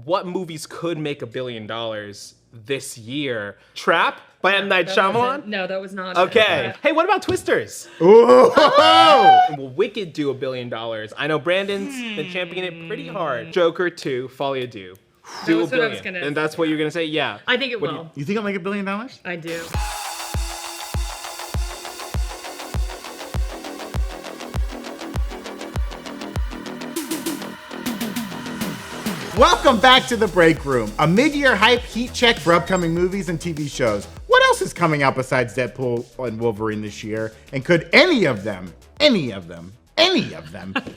what movies could make $1 billion this year. Trap by M. Night Shyamalan? No, that was not. Okay. Hey, what about Twisters? Ooh. Will Wicked do $1 billion? I know Brandon's been championing it pretty hard. Joker 2, Folie à Deux. Do $1 billion. And that's what you're going to say? Yeah. I think it will. You think it'll make $1 billion? I do. Welcome back to the Break Room, a mid-year hype heat check for upcoming movies and TV shows. What else is coming out besides Deadpool and Wolverine this year? And could any of them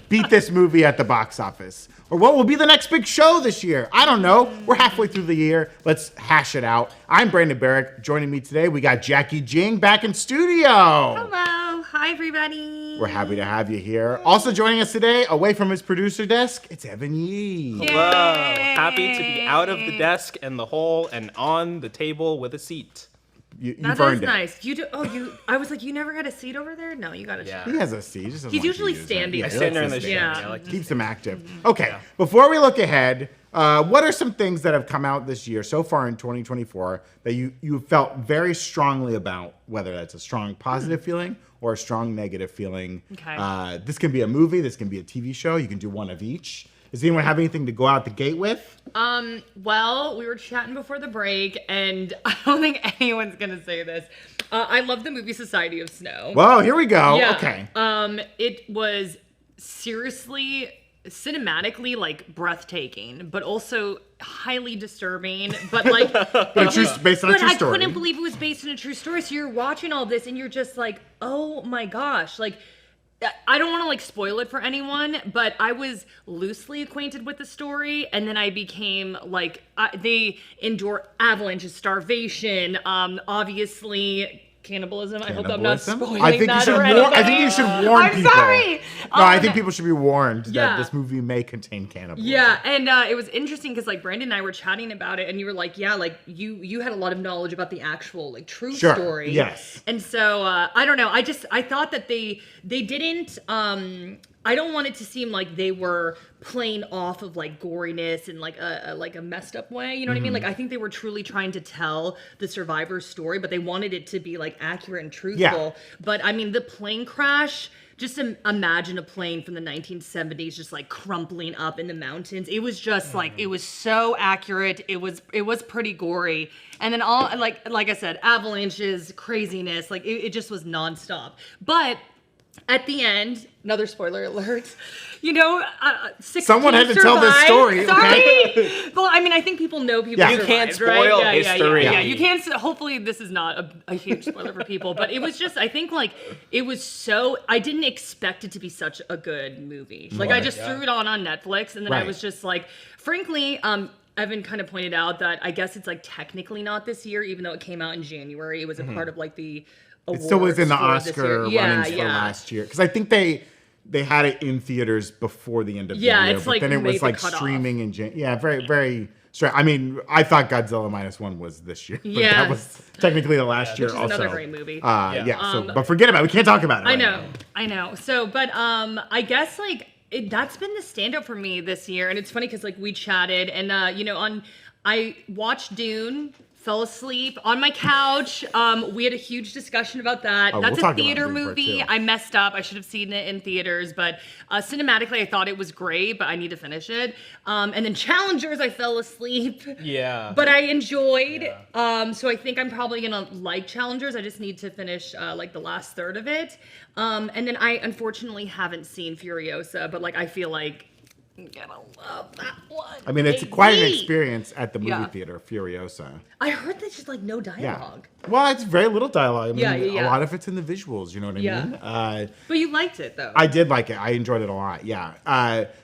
beat this movie at the box office? Or what will be the next big show this year? I don't know. We're halfway through the year. Let's hash it out. I'm Brandon Barrick. Joining me today, we got Jacki Jing back in studio. Hello. Hi, everybody. We're happy to have you here. Also joining us today, away from his producer desk, it's Evan Yee. Hello. Happy to be out of the desk and the hole and on the table with a seat. You've That earned is it. nice. You do. Oh, you. I was like, you never got a seat over there. No, you got a seat. He has a seat. He's usually standing. I stand there in the shade. Yeah. I like to Keeps him active. Okay, before we look ahead, what are some things that have come out this year so far in 2024 that you felt very strongly about, whether that's a strong positive feeling or a strong negative feeling? Okay. This can be a movie. This can be a TV show. You can do one of each. Does anyone have anything to go out the gate with? Well, we were chatting before the break, and I don't think anyone's gonna say this. I love the movie Society of Snow. Well, here we go. Yeah. Okay. It was seriously, cinematically, like breathtaking, but also highly disturbing. But like, Based on a true I story. couldn't believe it was based on a true story. So you're watching all this, and you're just like, oh my gosh, like. I don't want to like spoil it for anyone, but I was loosely acquainted with the story, and then I became like they endure avalanches, starvation, obviously cannibalism. I hope I'm not spoiling I think that you should for warn. I anybody. think you should warn I'm people. sorry. No, I think people should be warned Yeah. that this movie may contain cannibalism. Yeah, and it was interesting because like Brandon and I were chatting about it, and you were like, yeah, like you had a lot of knowledge about the actual like true story. Yes. And so I don't know. I thought that they didn't. I don't want it to seem like they were playing off of like goriness in like a messed up way. You know what I mean? Like I think they were truly trying to tell the survivor's story, but they wanted it to be like accurate and truthful. Yeah. But I mean, the plane crash. Just imagine a plane from the 1970s just like crumpling up in the mountains. It was just like, it was so accurate. It was pretty gory. And then all, like I said, avalanches, craziness, like it just was nonstop. But at the end, another spoiler alert, you know, 16 Someone had to tell this survived. story, Sorry. okay? Well, I mean, I think people know people Yeah. You survived, can't spoil right? history. Yeah. You can't. Hopefully, this is not a huge spoiler for people, but it was just. I think like it was so. I didn't expect it to be such a good movie. Like I just threw it on Netflix, and then I was just like, frankly, Evan kind of pointed out that I guess it's like technically not this year, even though it came out in January. It was a part of like the. It still was in the awards for this Oscar year. runnings for last year. Because I think they had it in theaters before the end of the year. it's but like then it made was the like cutoff. streaming in January. Yeah, very strange. I mean, I thought Godzilla -1 was this year. But that was technically the last year which is also. another great movie. But forget about it. We can't talk about it. I know. So, but I guess like that's been the standout for me this year, and it's funny because like we chatted, and you know, I watched Dune. Fell asleep on my couch. We had a huge discussion about that. That's we'll a theater talk about Dune movie. Part 2. I messed up. I should have seen it in theaters, but cinematically, I thought it was great, but I need to finish it. And then Challengers, I fell asleep. Yeah. But I enjoyed. So I think I'm probably gonna like Challengers. I just need to finish like the last third of it. And then I unfortunately haven't seen Furiosa, but like I feel like I'm gonna love that one. I mean, it's quite an Maybe. experience at the movie Yeah. theater, Furiosa. I heard there's just like no Yeah. dialogue. Well, it's very little dialogue. I mean, Yeah. a lot of it's in the visuals, you know what I mean? But you liked it though. I did like it. I enjoyed it a lot. Yeah.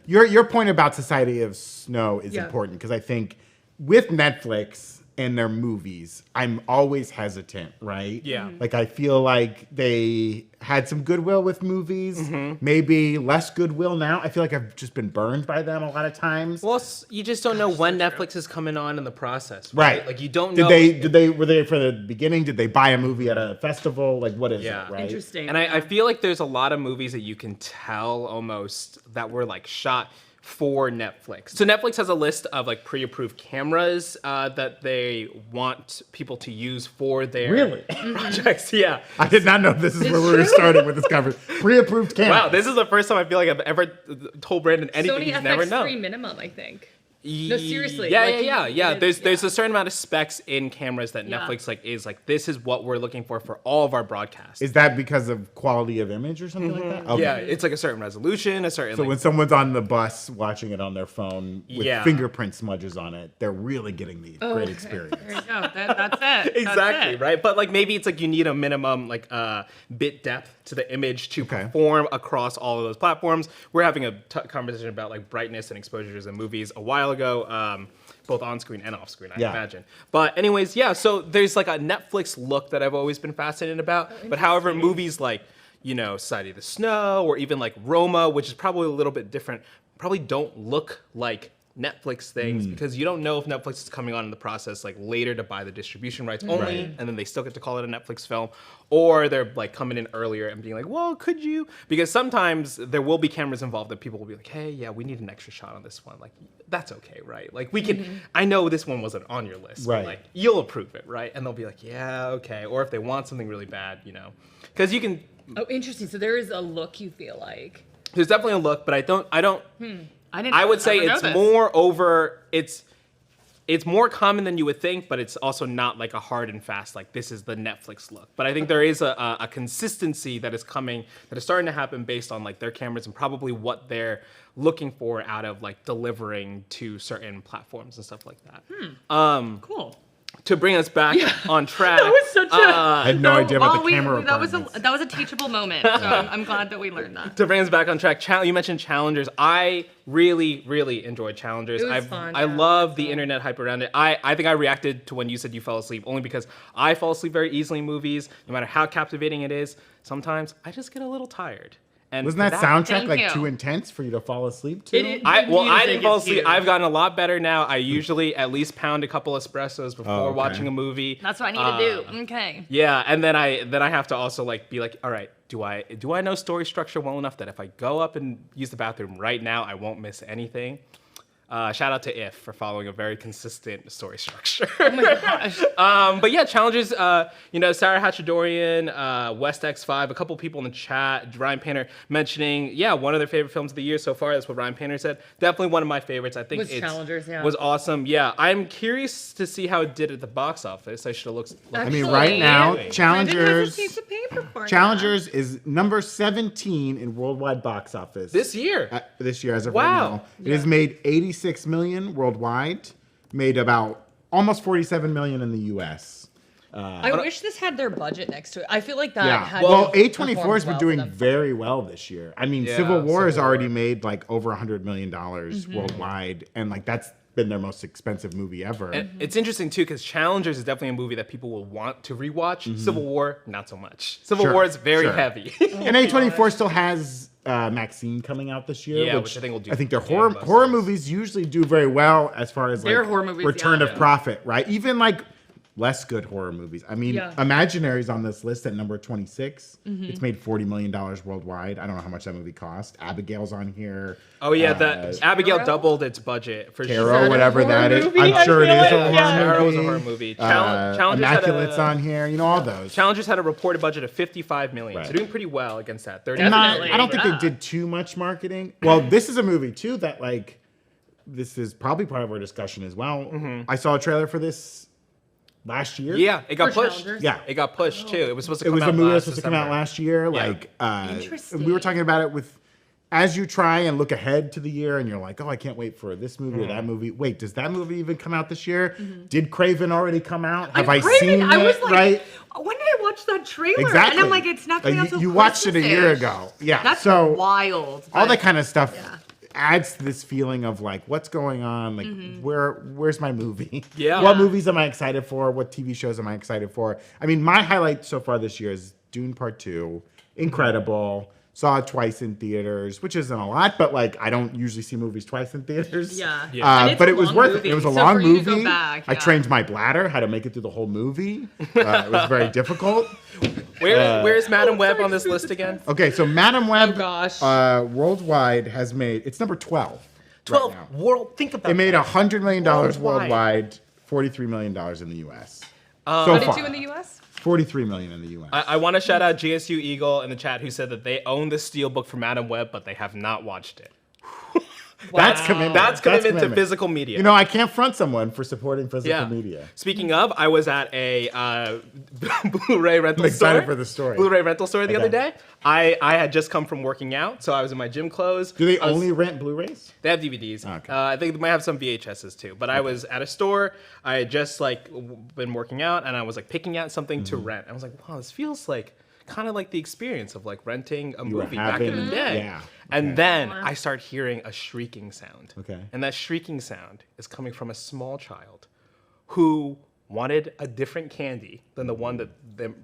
Your point about Society of Snow is important because I think with Netflix and their movies, I'm always hesitant, right? Yeah. Mm-hmm. Like I feel like they had some goodwill with movies, maybe less goodwill now. I feel like I've just been burned by them a lot of times. Well, you just don't know when Netflix is coming on in the process. Right. Like you don't Did know. were they for the beginning? Did they buy a movie at a festival? Like what is it, right? Interesting. And I feel like there's a lot of movies that you can tell almost that were like shot. for Netflix. So Netflix has a list of like pre-approved cameras that they want people to use for their projects. Yeah. I did not know this is where we were starting with this conversation. Pre-approved cameras. Wow, this is the first time I feel like I've ever told Brandon anything Sony he's never known. FX3 minimum, I think. No, seriously. Yeah. There's a certain amount of specs in cameras that Yeah. Netflix is like, this is what we're looking for all of our broadcasts. Is that because of quality of image or something like that? Okay. Yeah, it's like a certain resolution, a certain. So when someone's on the bus watching it on their phone with fingerprint smudges on it, they're really getting the great experience. There you go. That's it. Exactly, That's it. right? But like maybe it's like you need a minimum like bit depth to the image to perform across all of those platforms. We're having a conversation about like brightness and exposures in movies a while ago. Both on screen and off screen, I imagine. But anyways, so there's like a Netflix look that I've always been fascinated about. But however, movies like, Sight of the Snow or even like Roma, which is probably a little bit different, probably don't look like Netflix things because you don't know if Netflix is coming on in the process like later to buy the distribution rights only, and then they still get to call it a Netflix film, or they're like coming in earlier and being like, well, could you? Because sometimes there will be cameras involved that people will be like, hey, yeah, we need an extra shot on this one. Like, that's okay, right? Like we can, I know this one wasn't on your list, but like you'll approve it, right? And they'll be like, yeah, okay. Or if they want something really bad, because you can. Oh, interesting. So there is a look you feel like. There's definitely a look, but I don't. I would say it's more over. It's more common than you would think, but it's also not like a hard and fast like this is the Netflix look. But I think there is a consistency that is coming, that is starting to happen based on like their cameras and probably what they're looking for out of like delivering to certain platforms and stuff like that. Cool. To bring us back on track. That was such a. I had no idea about the camera that requirements. was a teachable moment. So I'm glad that we learned that. To bring us back on track, you mentioned Challengers. I really, really enjoyed Challengers. It was fun. I love the internet hype around it. I think I reacted to when you said you fell asleep, only because I fall asleep very easily in movies, no matter how captivating it is. Sometimes I just get a little tired. And wasn't that soundtrack like too intense for you to fall asleep to? I didn't fall asleep. I've gotten a lot better now. I usually at least pound a couple espressos before watching a movie. That's what I need to do. Okay. Yeah, and then I have to also like be like, all right, do I know story structure well enough that if I go up and use the bathroom right now, I won't miss anything? Shout out to If for following a very consistent story structure. Oh my gosh. But yeah, Challengers, Sarah Hatchadorian, West X5, a couple people in the chat, Ryan Painter mentioning, one of their favorite films of the year so far. That's what Ryan Painter said. Definitely one of my favorites. I think it was awesome. Yeah, I'm curious to see how it did at the box office. I should have looked. I mean, right now, Challengers Challengers is number 17 in worldwide box office. This year as of right now. It has made 86 million worldwide, made about almost 47 million in the US. I wish this had their budget next to it. I feel like that had well, A24 has been doing very well this year. I mean, Civil War has already made like over $100 million worldwide, and like that's been their most expensive movie ever. And it's interesting too because Challengers is definitely a movie that people will want to rewatch. Civil War, not so much. Civil War is very heavy. And A24 still has Maxine coming out this year, which I think will do. I think their horror movies usually do very well as far as their like horror movies, return of profit, right? Even like less good horror movies. I mean, Imaginary's on this list at number 26. It's made $40 million worldwide. I don't know how much that movie cost. Abigail's on here. Oh yeah, Abigail doubled its budget for Tarot, whatever that is. I'm sure it is a horror movie. Tarot was a horror movie. Challengers Immaculate's on here. All those. Challengers had a reported budget of $55 million. So doing pretty well against that. I don't think they did too much marketing. Well, this is a movie too that like this is probably part of our discussion as well. I saw a trailer for this last year. Yeah, it got pushed. Challengers? Yeah, it got pushed too. It was supposed to come out. It was a movie that was supposed to come out last year. Like, Interesting. we were talking about it with, as you try and look ahead to the year, and you're like, oh, I can't wait for this movie or that movie. Wait, does that movie even come out this year? Did Craven already come out? Have I seen it? I was like, right? When did I watch that trailer? Exactly. And I'm like, it's not coming out till You watched it a year ago. Yeah. That's so wild. All that kind of stuff. Adds to this feeling of like what's going on, like where's my movie? What movies am I excited for? What TV shows am I excited for? I mean, my highlight so far this year is Dune Part 2. Incredible. Saw it twice in theaters, which isn't a lot, but like I don't usually see movies twice in theaters. But it was worth it. It was a long movie. I trained my bladder how to make it through the whole movie. It was very difficult. Where's Madam Web on this list again? Okay, so Madam Web gosh. worldwide has made, it's number 12. 12 now. Think about It made that. $100 million Worldwide. worldwide, $43 million in the U.S. So What did far, you in the U.S.? $43 million in the U.S. I want to shout out GSU Eagle in the chat who said that they own the Steelbook from Adam Webb, but they have not watched it. That's commitment. That's commitment to physical media. You know, I can't front someone for supporting physical media. Speaking of, I was at a Blu-ray rental I'm excited store. for the story. Blu-ray rental store the other day. I had just come from working out, so I was in my gym clothes. Do they only rent Blu-rays? They have DVDs. Okay. I think they might have some VHSs too. But I was at a store. I had just been working out, and I was picking out something to rent. I was like, wow, this feels like kind of like the experience of renting a movie back in the day. Yeah. And then I start hearing a shrieking sound. Okay. And that shrieking sound is coming from a small child who wanted a different candy than the one that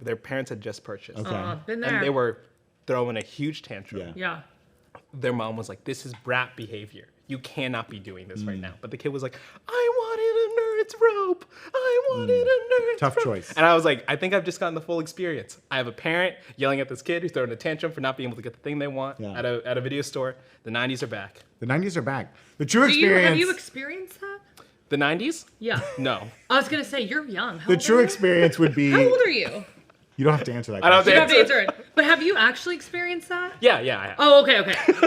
their parents had just purchased. Okay. Been there. And they were throwing a huge tantrum. Yeah. Yeah. Their mom was like, this is brat behavior. You cannot be doing this right now. But the kid was like, I wanted a nerd's rope. I wanted a nerd's Tough rope. choice. And I was like, I think I've just gotten the full experience. I have a parent yelling at this kid who's throwing a tantrum for not being able to get the thing they want at a video store. The 90s are back. The 90s are back. The true experience. Have you experienced that? The 90s? Yeah. No. I was gonna say you're young. How The old true are you? experience would be. How old are you? You don't have to answer that. I don't question. You don't have to answer it. But have you actually experienced that? Yeah, I have. Oh, okay.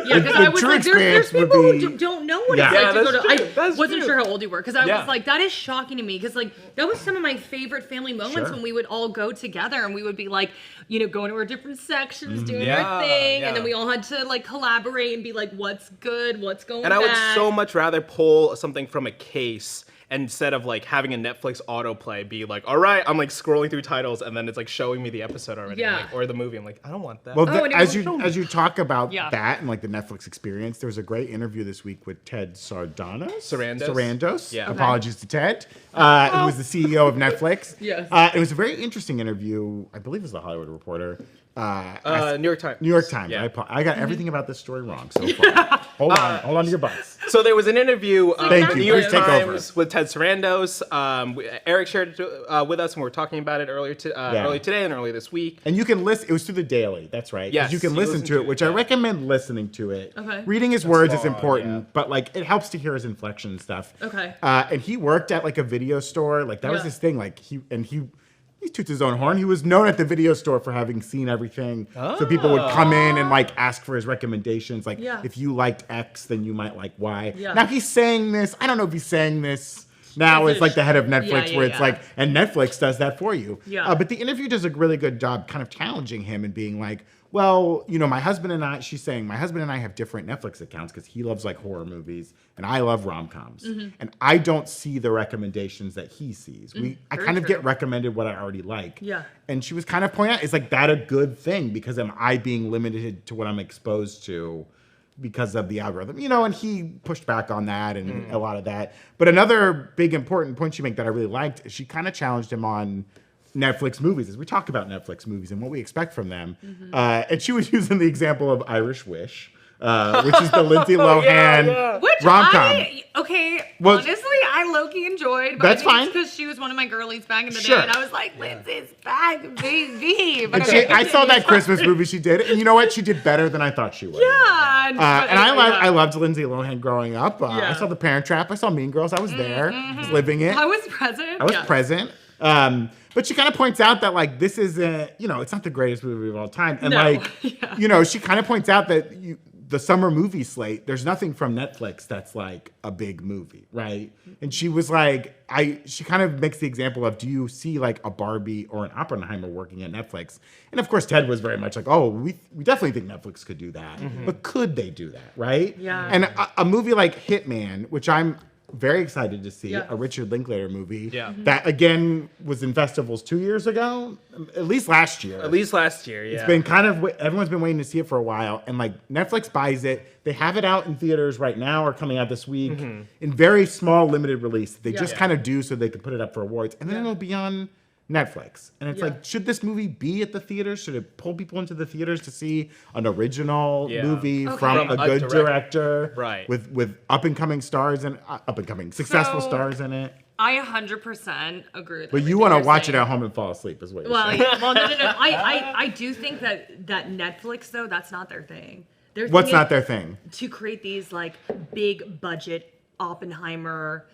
Yeah, because I was true like, there's experience would people be- who don't know what Yeah. it's Yeah, like to go that's to. true. I That's wasn't true. sure how old you were because I Yeah. was like, that is shocking to me because that was some of my favorite family moments Sure. when we would all go together and we would be like, going to our different sections, doing Yeah, our thing, yeah. and then we all had to collaborate and be like, what's good, what's going And I would bad. so much rather pull something from a case instead of having a Netflix autoplay be like, all right, I'm scrolling through titles and then it's showing me the episode already. Yeah. Or the movie. I'm like, I don't want that. Well, and it as will- you talk about Yeah. that and the Netflix experience, there was a great interview this week with Ted Sarandos? Sarandos. Yeah. Okay. Apologies to Ted, who was the CEO of Netflix. Yes. It was a very interesting interview. I believe it was the Hollywood Reporter. New York Times. New York Times. Yeah. I got everything about this story wrong so far. Hold on to your butts. So there was an interview Thank in you. New York Please take over. Times with Ted Sarandos. Eric shared it with us and we were talking about it earlier today and earlier this week. And you can listen. It was through the Daily. That's right. 'Cause Yes, you can you listen listen to to it, it, which I yeah. recommend listening to it. Okay. Reading his words is fun, important, but it helps to hear his inflection and stuff. Okay. And he worked at a video store. That was Yeah. his thing. He toots his own horn. He was known at the video store for having seen everything. So people would come in and ask for his recommendations. Yeah. If you liked X, then you might like Y. Yeah. Now he's saying this. I don't know if he's saying this now as the head of Netflix, Yeah, where it's yeah. and Netflix does that for you. Yeah. But the interview does a really good job kind of challenging him and being like, well, my husband and I, she's saying, my husband and I have different Netflix accounts because he loves horror movies and I love rom-coms. And I don't see the recommendations that he sees. I Very kind of true. get recommended what I already like. Yeah. And she was kind of pointing out, is that a good thing? Because am I being limited to what I'm exposed to because of the algorithm? And he pushed back on that and a lot of that. But another big important point she made that I really liked is she kind of challenged him on Netflix movies as we talk about Netflix movies and what we expect from them. And she was using the example of Irish Wish, which is the Lindsay Lohan Which rom-com. Well, honestly, I low-key enjoyed. But That's fine. Because she was one of my girlies back in the Sure. day, and I was like, Lindsay's back, baby. But And I saw that Christmas movie she did, and you know what? She did better than I thought she would. Yeah. And I loved Lindsay Lohan growing up. I Yeah. saw The Parent Trap. I saw Mean Girls. I was there. I was living it. I was present. I was present. But she kind of points out that this isn't, it's not the greatest movie of all time. And No. she kind of points out that the summer movie slate, there's nothing from Netflix that's a big movie, right? And she was she kind of makes the example of, do you see a Barbie or an Oppenheimer working at Netflix? And of course, Ted was very much we definitely think Netflix could do that, but could they do that, right? Yeah. And a movie like Hitman, which I'm very excited to see, Yeah. a Richard Linklater movie. Yeah. That again was in festivals 2 years ago, at least last year. At least last year, yeah. It's been everyone's been waiting to see it for a while, and Netflix buys it. They have it out in theaters right now or coming out this week in very small limited release. They just kind of do so they can put it up for awards, and then it'll be on Netflix. And it's should this movie be at the theaters? Should it pull people into the theaters to see an original movie from a good director, right? With up and coming stars and successful stars in it? I 100% agree with But you everything want to you're watch saying. it at home and fall asleep, is what you're Well, saying. no. I do think that Netflix, though, that's not their thing. What's not their thing? To create these like big budget Oppenheimer,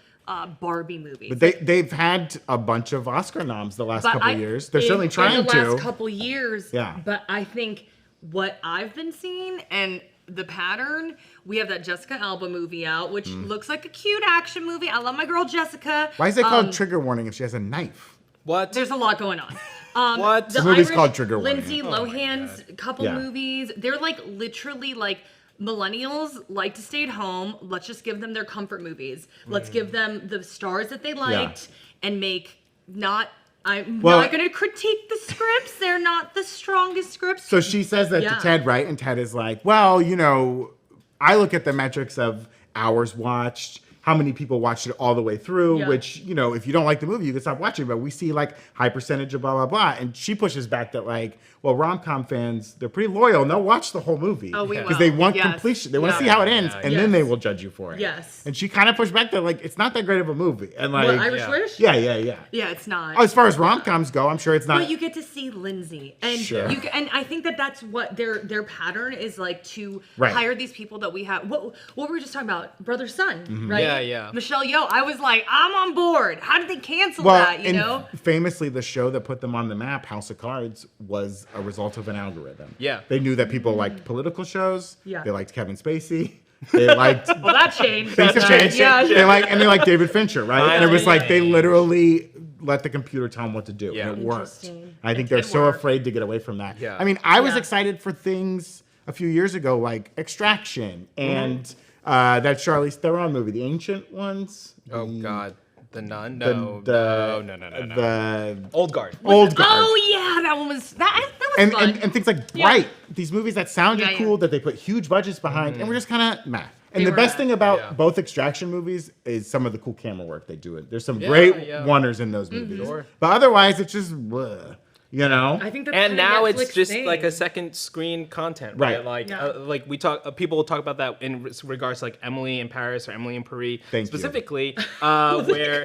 Barbie movies. But they've had a bunch of Oscar noms the last couple of years. They're certainly trying in the to. last couple years. Yeah. But I think what I've been seeing and the pattern, we have that Jessica Alba movie out, which looks like a cute action movie. I love my girl Jessica. Why is it called Trigger Warning if she has a knife? What? There's a lot going on. What? The movie's Irish called Trigger Warning. Lindsay Lohan's couple movies. They're like literally like millennials like to stay at home. Let's just give them their comfort movies. Let's give them the stars that they liked and make not. I'm not going to critique the scripts. They're not the strongest scripts. So she says that to Ted, right? And Ted is like, well, you know, I look at the metrics of hours watched, how many people watched it all the way through, which, you know, if you don't like the movie, you can stop watching. But we see like high percentage of blah, blah, blah. And she pushes back that like, well, rom-com fans, they're pretty loyal and they'll watch the whole movie. Oh, we will. Because they want completion. They want to see how it ends and then they will judge you for it. Yes. And she kind of pushed back that like, it's not that great of a movie. And like, Irish Wish? Yeah. Yeah, it's not. As far as rom-coms go, I'm sure it's not. But you get to see Lindsay, and and I think that that's what their pattern is like to hire these people that we have. What were we just talking about? Brother Son, right? Yeah. Michelle Yeoh. I was like, I'm on board. How did they cancel that? You know. Famously, the show that put them on the map, House of Cards, was a result of an algorithm. Yeah. They knew that people liked political shows. Yeah. They liked Kevin Spacey. They liked. Well, that changed. Things have changed. Yeah. They like David Fincher, right? And it was like they literally let the computer tell them what to do, and it worked. I think they're so afraid to get away from that. Yeah. I mean, I was excited for things a few years ago, like Extraction and that Charlize Theron movie, The Ancient Ones. Oh God. The Nun? No. The Old Guard. Old Guard. Oh yeah, that one was that was fun. And things like Bright, these movies that sounded cool, that they put huge budgets behind, and we're just kind of meh. And the best thing about both Extraction movies is some of the cool camera work they do. There's some great wonders in those movies. Sure. But otherwise, it's just, bleh, you know? I think that's And kind of now Netflix it's just thing. like a second screen content, right? Like we talk, people talk about that in regards to like Emily in Paris or Emily in Paris, specifically, where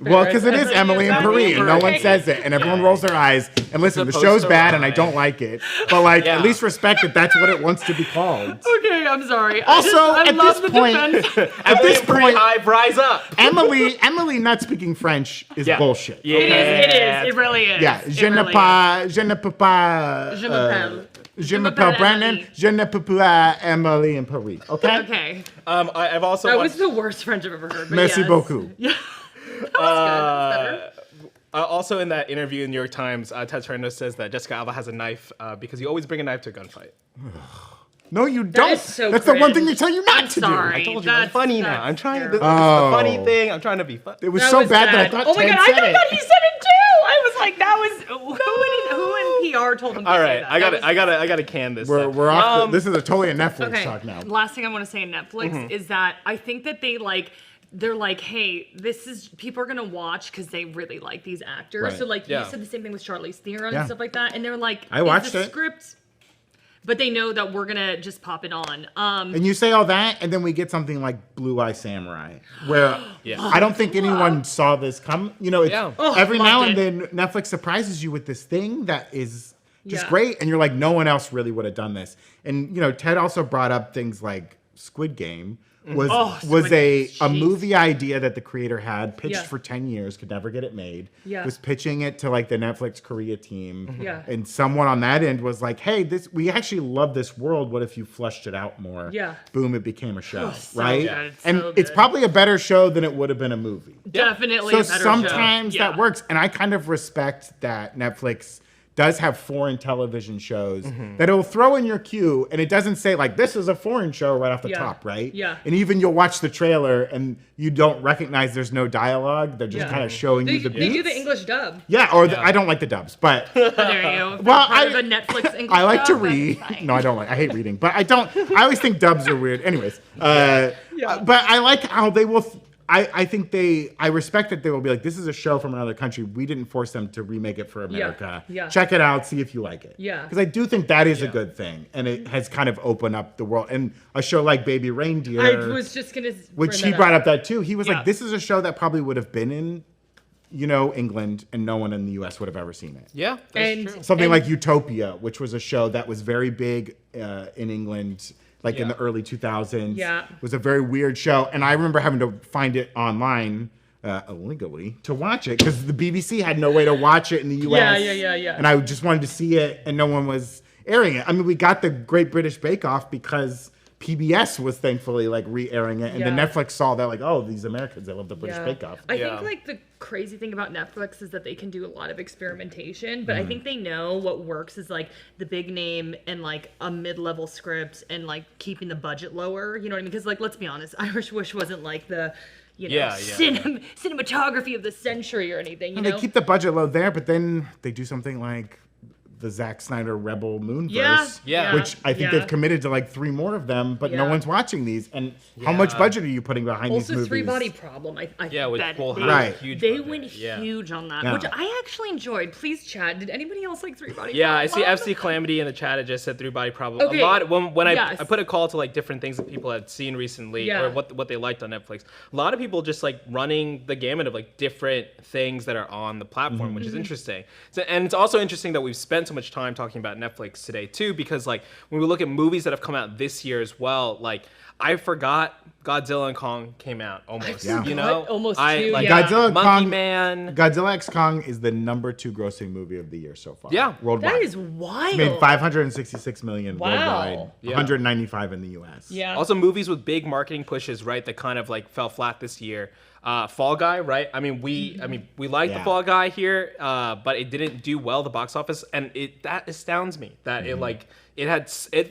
Well, because it is Emily and Paris, and no one says it, and everyone rolls their eyes. And listen, the show's bad, and I don't like it, but like at least respect that that's what it wants to be called. Okay, I'm sorry. Also, at this point, rise up. Emily not speaking French is bullshit. Yeah, It is. It really is. Yeah, je ne peux pas. Je m'appelle Brandon. Je ne peux pas Emily in Paris. Okay. Okay. I've also. That was the worst French I've ever heard. But Merci beaucoup. Yeah. That was good. That was better. Also, in that interview in New York Times, Ted Sarandos says that Jessica Alba has a knife because you always bring a knife to a gunfight. No, you don't. Is so That's the one thing cringe. they tell you not I'm to sorry. do. I told you. I'm funny now. I'm trying to. This is the Oh. funny thing. I'm trying to be funny. It was That so was bad that I sad. thought Oh my Ted god, I said thought it. that he said it too. I was like, that was who in PR told him to All say right, that? I gotta can this. We're off. This is a totally a Netflix Okay. talk now. Last thing I want to say in Netflix is that I think that they're like, hey, this is people are gonna watch because they really like these actors. Right. So like Yeah. you said the same thing with Charlize Theron Yeah. and stuff like that, and they're like, I watched the it. script, but they know that we're gonna just pop it on. And you say all that, and then we get something like Blue Eye Samurai, where I don't think anyone saw this come. You know, it's, every now and then Netflix surprises you with this thing that is just great, and you're like, no one else really would have done this. And you know, Ted also brought up things like Squid Game. Was a movie idea that the creator had pitched for 10 years, could never get it made. Was pitching it to like the Netflix Korea team. And someone on that end was like, hey, we actually love this world. What if you fleshed it out more? Boom, it became a show, right? Good. And So it's good. probably a better show than it would have been a movie. Definitely. So a better sometimes show. that works. And I kind of respect that Netflix does have foreign television shows that it'll throw in your queue, and it doesn't say like this is a foreign show right off the top, right? Yeah. And even you'll watch the trailer and you don't recognize there's no dialogue. They're just kind of showing you the beats. They do the English dub. Yeah, or I don't like the dubs, but There you go. well, The Netflix English I like to dub, read. that's fine. No, I don't like. I hate reading, but I don't. I always think dubs are weird. Anyways, but I like how they will. I think I respect that they will be like, this is a show from another country. We didn't force them to remake it for America. Check it out, see if you like it. Because I do think that is a good thing. And it has kind of opened up the world. And a show like Baby Reindeer. I was just going to. Which he brought up that too. He was like, this is a show that probably would have been in, England, and no one in the US would have ever seen it. Yeah, that's true. Something like Utopia, which was a show that was very big in England. like in the early 2000s. Yeah. It was a very weird show. And I remember having to find it online illegally to watch it because the BBC had no way to watch it in the US. Yeah. And I just wanted to see it and no one was airing it. I mean, we got the Great British Bake Off because PBS was thankfully like re-airing it, and then Netflix saw that like, oh, these Americans, they love the British Bake Off. I think like the crazy thing about Netflix is that they can do a lot of experimentation, but I think they know what works is like the big name and like a mid-level script and like keeping the budget lower. You know what I mean? Because like, let's be honest, Irish Wish wasn't like the cinematography of the century or anything. You know, they keep the budget low there, but then they do something like the Zack Snyder Rebel Moonverse, which I think they've committed to like 3 more of them, but no one's watching these. And how much budget are you putting behind these movies? Also, Three Body Problem. I with bet Paul they went huge on that, which I actually enjoyed. Please, chat. Did anybody else like Three Body Problem? Yeah, I see FC Calamity in the chat. It just said Three Body Problem. Okay. A lot when I put a call to like different things that people had seen recently or what they liked on Netflix. A lot of people just like running the gamut of like different things that are on the platform, which is interesting. So, and it's also interesting that we've spent so much time talking about Netflix today too, because like when we look at movies that have come out this year as well, like I forgot Godzilla and Kong came out almost. You know, almost Godzilla Monkey Man. Godzilla x Kong is the #2 grossing movie of the year so far. Yeah, worldwide. That is wild. It's made 566 million worldwide, 195 in the US. Yeah. Also, movies with big marketing pushes, right? That kind of like fell flat this year. Fall Guy, right? I mean, we like the Fall Guy here, but it didn't do well at the box office, and that astounds me that it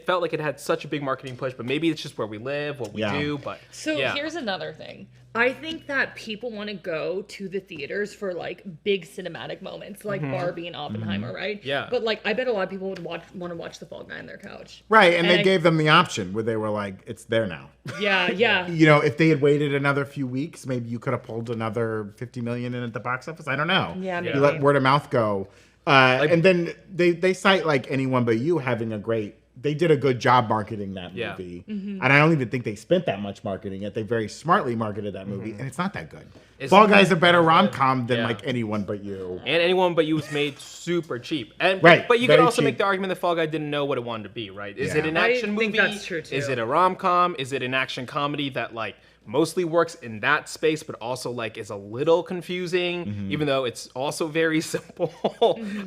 felt like it had such a big marketing push, but maybe it's just where we live, what we do. But here's another thing. I think that people want to go to the theaters for like big cinematic moments, like Barbie and Oppenheimer, right? Yeah. But like, I bet a lot of people would want to watch The Fall Guy on their couch. Right, and they gave them the option where they were like, it's there now. Yeah. You know, if they had waited another few weeks, maybe you could have pulled another 50 million in at the box office. I don't know. Yeah, maybe. You let word of mouth go. And then they cite like Anyone But You having they did a good job marketing that movie. And I don't even think they spent that much marketing it. They very smartly marketed that movie, and it's not that good. Fall Guy's a better rom-com than like Anyone But You. And Anyone But You was made super cheap. And but you could also make the argument that Fall Guy didn't know what it wanted to be, right? Is it an action movie? I think that's true too. Is it a rom-com? Is it an action comedy that like mostly works in that space, but also like is a little confusing, even though it's also very simple.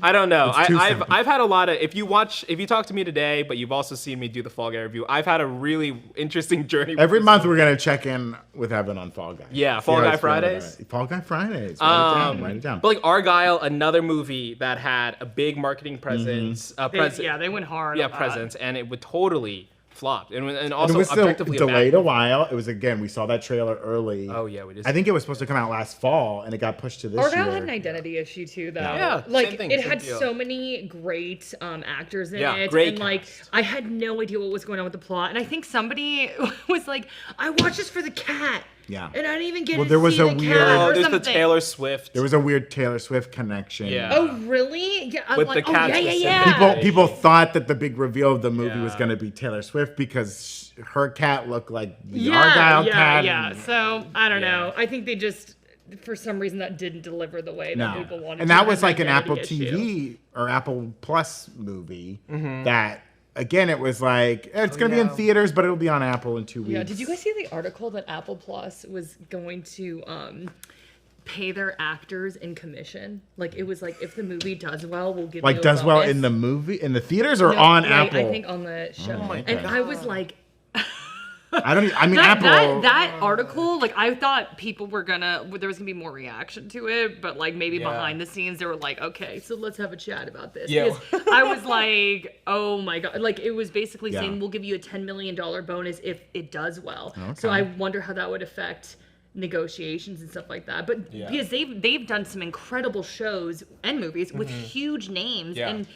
I don't know. I've had a lot of, if you talk to me today, but you've also seen me do the Fall Guy review, I've had a really interesting journey. Every month we're going to check in with Evan on Fall Guy. Yeah, Fall Guy Fridays. Fall Guy Fridays. Write it down. But like Argyle, another movie that had a big marketing presence. They went hard. Yeah, presence, and it would totally flopped, and also and it was objectively delayed a while. It was we saw that trailer early. Oh yeah, we did. I think it was supposed to come out last fall, and it got pushed to this year. Argyle had an identity issue too, though. Yeah, like same thing, it same had deal. so many great actors in it, great and like cast. I had no idea what was going on with the plot. And I think somebody was like, "I watched this for the cat." Yeah. And I didn't even get Well, to there was see a the weird- cat or there's something. the Taylor Swift. There was a weird Taylor Swift connection. Yeah. Oh really? Yeah. I'm With like, the cat yeah. People thought that the big reveal of the movie was going to be Taylor Swift because her cat looked like the Argyle cat. Yeah. So I don't know. I think they just, for some reason, that didn't deliver the way that people wanted. And to. that was like an Identity Apple issue. TV or Apple Plus movie that. Again, it was like, it's going to be in theaters, but it'll be on Apple in 2 weeks. Yeah, did you guys see the article that Apple Plus was going to pay their actors in commission? Like, it was like, if the movie does well, we'll give you a does well bonus. in the movie, in the theaters or on Apple? I think on the show. Oh my and God. I was like... Apple... That article, like, I thought people were there was gonna be more reaction to it, but like maybe behind the scenes they were like, okay, so let's have a chat about this. Yeah. Because I was like, oh my God. Like, it was basically saying we'll give you a $10 million bonus if it does well. Okay. So I wonder how that would affect negotiations and stuff like that. But because they've done some incredible shows and movies with huge names and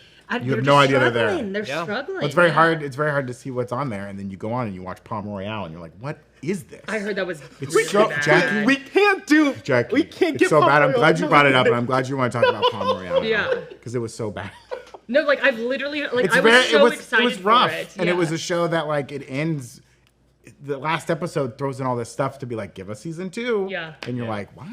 you have no idea they're there. They're struggling. Well, it's very hard. It's very hard to see what's on there, and then you go on and you watch Palm Royale, and you're like, "What is this?" I heard that was It's really so bad. Jackie. We can't do. Jackie, we can't it's get so Palm bad. I'm Royale. glad you brought it up, and I'm glad you want to talk about Palm Royale. Yeah. because it was so bad. No, like I've literally like It's I was so excited It was rough, for it. and it was a show that like it ends. The last episode throws in all this stuff to be like, give us season 2. Yeah. And you're like, wow.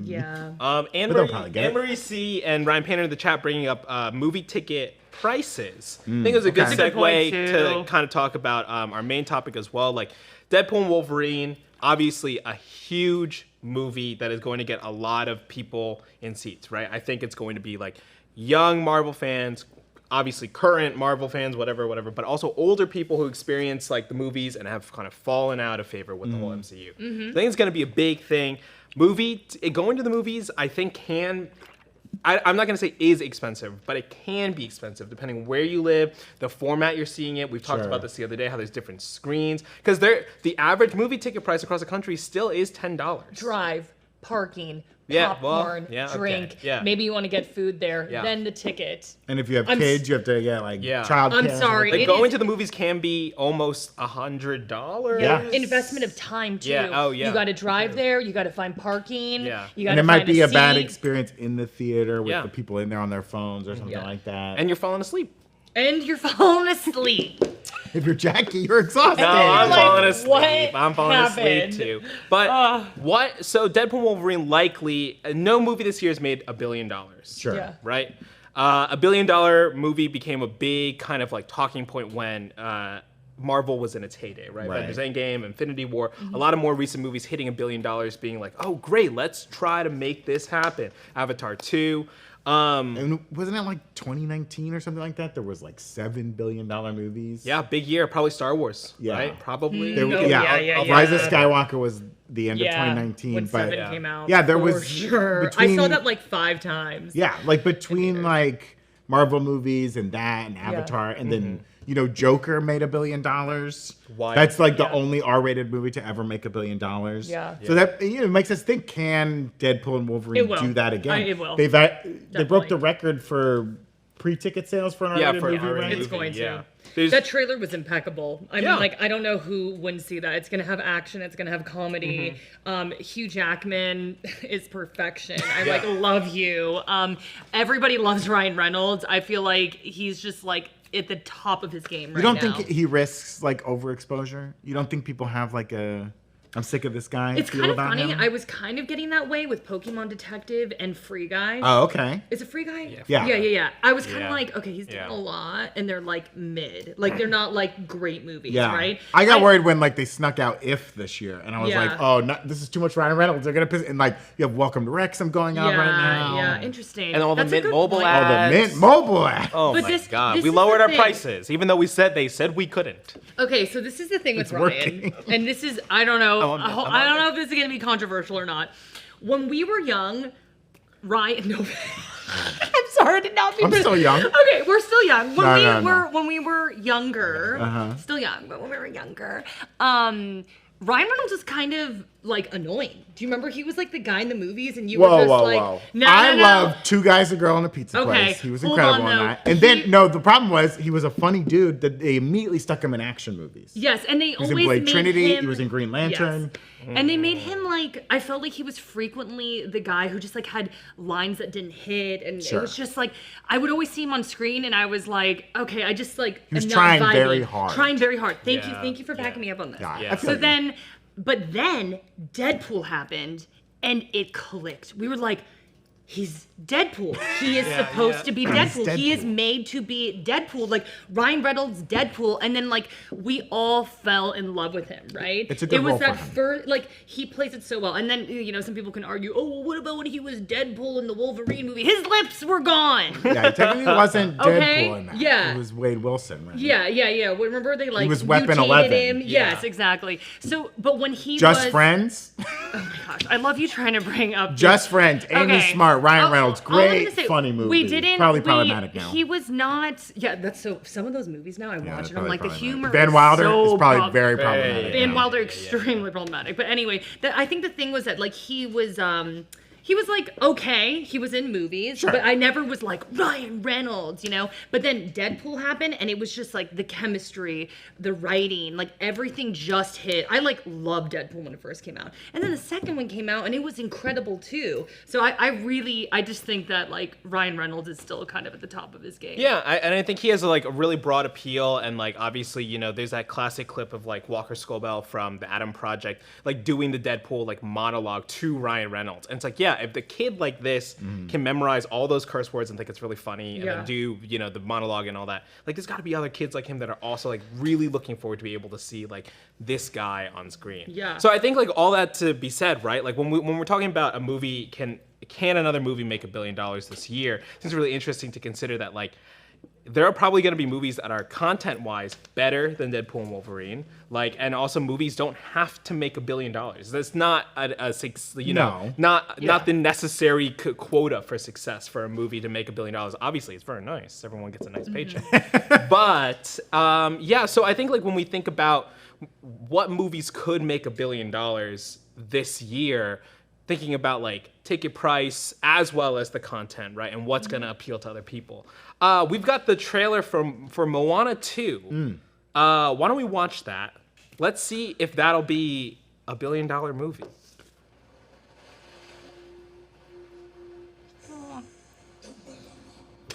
Yeah. Anne-Marie C. and Ryan Painter in the chat bringing up movie ticket prices. I think it was a good That's a good segue point, to too. kind of talk about our main topic as well. Like Deadpool and Wolverine, obviously a huge movie that is going to get a lot of people in seats, right? I think it's going to be like young Marvel fans, obviously current Marvel fans, whatever, but also older people who experience like the movies and have kind of fallen out of favor with the whole MCU. I think it's going to be a big thing. Going to the movies, I think I'm not going to say is expensive, but it can be expensive depending where you live, the format you're seeing it. We've talked about this the other day, how there's different screens. Because the average movie ticket price across the country still is $10. Drive, parking, Yeah, popcorn, well, yeah, drink. okay, yeah. Maybe you want to get food there, Yeah. then the ticket. And if you have kids, you have to get child I'm care. sorry. Like It going is- to the movies can be almost $100. Yeah. Investment of time too. Yeah, oh, yeah. You got to drive there. You got to find parking. Yeah. You got And to it might find be a bad seat, experience in the theater with Yeah. the people in there on their phones or something Yeah. like that. And you're falling asleep. and you're falling asleep. if you're Jackie, you're exhausted. No, I'm like, falling asleep. what I'm falling happened? asleep too. But so Deadpool and Wolverine likely, no movie this year has made $1 billion. Sure. Yeah. Right? $1 billion movie became a big kind of like talking point when Marvel was in its heyday, right? Right. Avengers Endgame, Infinity War, a lot of more recent movies hitting $1 billion being like, oh great, let's try to make this happen. Avatar 2. And wasn't it like 2019 or something like that? There was like $7 billion movies. Yeah, big year. Probably Star Wars, Yeah. right? Probably. There, No, yeah, Rise of Skywalker was the end of 2019. when but Seven came out. Yeah, there for was sure. I between- saw that like 5 times. Yeah, like between like Marvel movies and that and Avatar, and then Joker made $1 billion. Why? That's like the Yeah. only R-rated movie to ever make $1 billion. Yeah. So that makes us think: can Deadpool and Wolverine It will. do that again? It will. They broke Definitely. the record for pre-ticket sales for an Yeah, R-rated for an movie, R-rated right? It's movie, going to. yeah. There's- That trailer was impeccable. I Yeah. mean, like, I don't know who wouldn't see that. It's gonna have action. It's gonna have comedy. Hugh Jackman is perfection. I like love you. Everybody loves Ryan Reynolds. I feel like he's just like at the top of his game right You don't now. think he risks like overexposure? You don't think people have like a "I'm sick of this guy" It's feel kind of about funny. him? I was kind of getting that way with Pokemon Detective and Free Guy. Oh, okay. Is it Free Guy? Yeah. Yeah. I was kind of Yeah. like, okay, he's doing Yeah. a lot, and they're like mid. Like they're not like great movies, Yeah. right? I got worried when like they snuck out If this year, and I was Yeah. like, oh, this is too much Ryan Reynolds. They're gonna piss. And like you have Welcome to Wrexham going on right now. Yeah, interesting. And all the That's a Mint good Mobile point. ads. Oh, the Mint Mobile app. Oh But my this- God, this we is lowered the our thing. prices, even though they said we couldn't. Okay, so this is the thing with Ryan, working. and this is I don't know, I'm I don't know if this is gonna be controversial or not. When we were young, Ryan, no, I'm sorry to not be. I'm still young. Okay, we're still young. No. When we were younger, still young, but when we were younger, Ryan Reynolds was kind of like annoying. Do you remember he was like the guy in the movies, and you were just like, no, I no, no. love Two Guys, a Girl, and a Pizza Okay, Place. He was hold incredible on, in though. that. And then the problem was he was a funny dude that they immediately stuck him in action movies. Yes, and they He was in always Blade made Trinity. him, He was in Green Lantern. Yes. And they made him like I felt like he was frequently the guy who just like had lines that didn't hit, and Sure. it was just like I would always see him on screen, and I was like, okay, I just like He was am not trying vibing. very hard. Trying very hard. Thank Yeah, you for backing me up on this. Yeah, Yeah. I feel So you. then, but then Deadpool happened, and it clicked. We were like, he's Deadpool. He is supposed to be Deadpool. He is Deadpool. made to be Deadpool. Like Ryan Reynolds, Deadpool, and then like we all fell in love with him, right? It's a good It was role that for him. first, like he plays it so well. And then some people can argue, oh, well, what about when he was Deadpool in the Wolverine movie? His lips were gone. Yeah, he technically wasn't Okay, Deadpool in that. yeah. It was Wade Wilson, right? Yeah. Remember they like was Weapon mutated 11. him? Yeah. Yes, exactly. So, but when he Just was, Friends? oh my gosh, I love you trying to bring up Just Friends. Amy Okay. Smart, Ryan Oh, Reynolds. all I'm Great, gonna say, funny movie. We didn't. Probably we- problematic now. He was not. Yeah, that's so. Some of those movies now I Yeah, watch it's and I'm probably like the problematic. humor. Van is Wilder so is probably prob- very problematic. Van now. Wilder extremely problematic. But anyway, I think the thing was that like he was like okay, he was in movies, Sure. but I never was like Ryan Reynolds, But then Deadpool happened, and it was just like the chemistry, the writing, like everything just hit. I like loved Deadpool when it first came out, and then the second one came out, and it was incredible too. So I just think that like Ryan Reynolds is still kind of at the top of his game. Yeah, and I think he has a really broad appeal, and like obviously there's that classic clip of like Walker Scobell from the Adam Project like doing the Deadpool like monologue to Ryan Reynolds, and it's like yeah, yeah, if the kid like this can memorize all those curse words and think it's really funny and then do, you know, the monologue and all that, like there's got to be other kids like him that are also like really looking forward to be able to see like this guy on screen. Yeah. So I think like all that to be said, right? Like when we're talking about a movie, can another movie make $1 billion this year? It's really interesting to consider that like there are probably going to be movies that are content-wise better than Deadpool and Wolverine. Like, and also movies don't have to make $1 billion. That's not not the necessary quota for success for a movie to make $1 billion. Obviously, it's very nice. Everyone gets a nice paycheck. But yeah, so I think like when we think about what movies could make $1 billion this year, thinking about like ticket price as well as the content, right? And what's gonna appeal to other people. We've got the trailer for Moana 2. Why don't we watch that? Let's see if that'll be a $1 billion movie.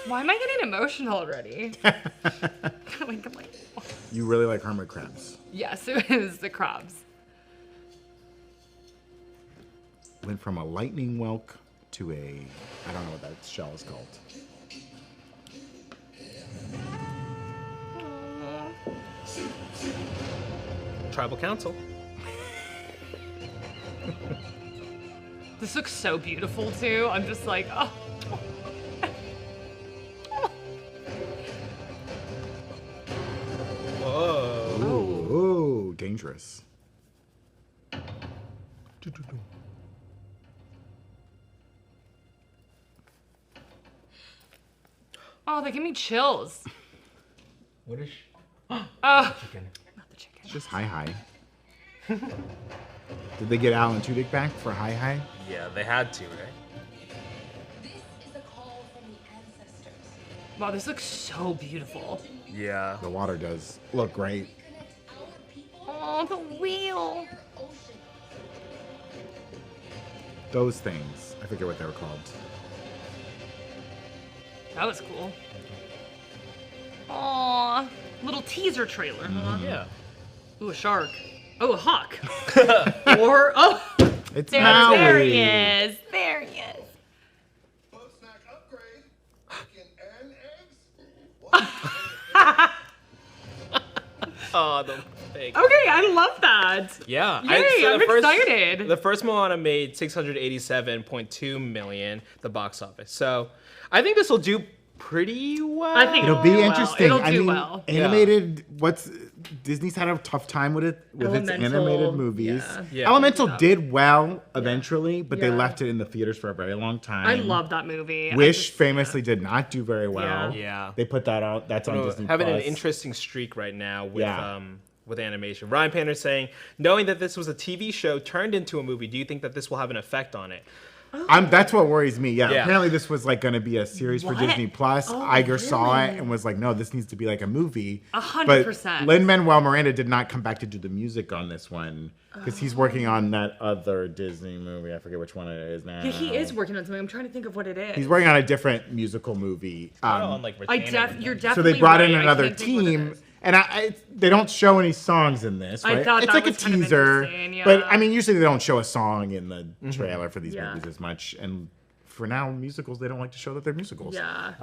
Why am I getting emotional already? You really like hermit crabs. Yes, it is the crabs. Went from a lightning whelk to a, I don't know what that shell is called. Tribal Council. This looks so beautiful too. I'm just like, oh. Whoa. Ooh, dangerous. Oh, they give me chills. What is? Oh, Chicken. not the chicken. It's just hi. Did they get Alan Tudyk back for hi? Yeah, they had to, right? This is a call from the ancestors. Wow, this looks so beautiful. Yeah. The water does look great. Connect our people Oh, the wheel. to their ocean. Those things, I forget what they were called. That was cool. Aw, little teaser trailer, huh? Yeah. Ooh, a shark. Oh, a hawk. Or, oh, It's there Maui. he is. There he is. Boat snack upgrade. Chicken and eggs. Oh, the thing. Okay, I love that. Yeah. Yay, I'm excited. The first Moana made $687.2 million, the box office. So I think this will do pretty well. I think It'll be well. interesting. It'll I do mean, well. animated. Disney's had a tough time with it with its Elemental, animated movies. Yeah. Elemental did well eventually, but they Yeah. left it in the theaters for a very long time. I love that movie. Wish famously did not do very well. Yeah. They put that out. That's on Disney Having an Plus. interesting streak right now with Yeah. with animation. Ryan Panner saying, knowing that this was a TV show turned into a movie, do you think that this will have an effect on it? That's what worries me. Yeah. Yeah. Apparently this was like going to be a series for What? Disney Plus. Oh, Iger saw it really? and was like, "No, this needs to be like a movie." 100%. But Lin-Manuel Miranda did not come back to do the music on this one because he's working on that other Disney movie. I forget which one it is now. Yeah, he is working on something. I'm trying to think of what it is. He's working on a different musical movie. You're definitely So they brought in right. I another can't think what it team. is. And they don't show any songs in this, I right? thought It's that like a was kind of teaser. interesting, yeah. But I mean, usually they don't show a song in the trailer for these Yeah. movies as much. And for now, musicals, they don't like to show that they're musicals. Yeah.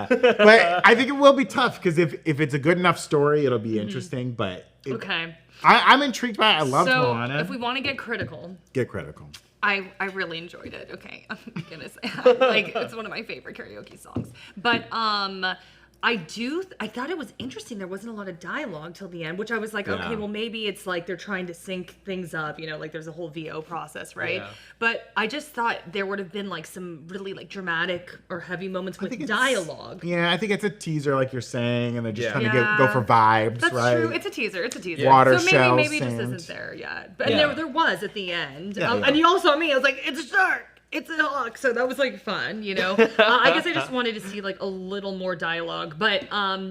But I think it will be tough because if it's a good enough story, it'll be interesting. But Okay. I'm intrigued by it. I love So Moana. if we want to get critical, Get critical. I really enjoyed it. Okay, I'm gonna say like it's one of my favorite karaoke songs. But I thought it was interesting. There wasn't a lot of dialogue till the end, which I was like, Yeah. okay, well maybe it's like they're trying to sync things up, you know, like there's a whole VO process, right? Yeah. But I just thought there would have been like some really like dramatic or heavy moments I with think it's- dialogue. Yeah, I think it's a teaser, like you're saying, and they're just Yeah. trying to Yeah. go for vibes, That's right? true. It's a teaser. It's a teaser. Water, so shell, maybe it just sand. isn't there yet. But Yeah. there was at the end. Yeah, yeah. And you all saw me. I was like, it's a shark. It's a hawk. So that was like fun, you know. I guess I just wanted to see like a little more dialogue, but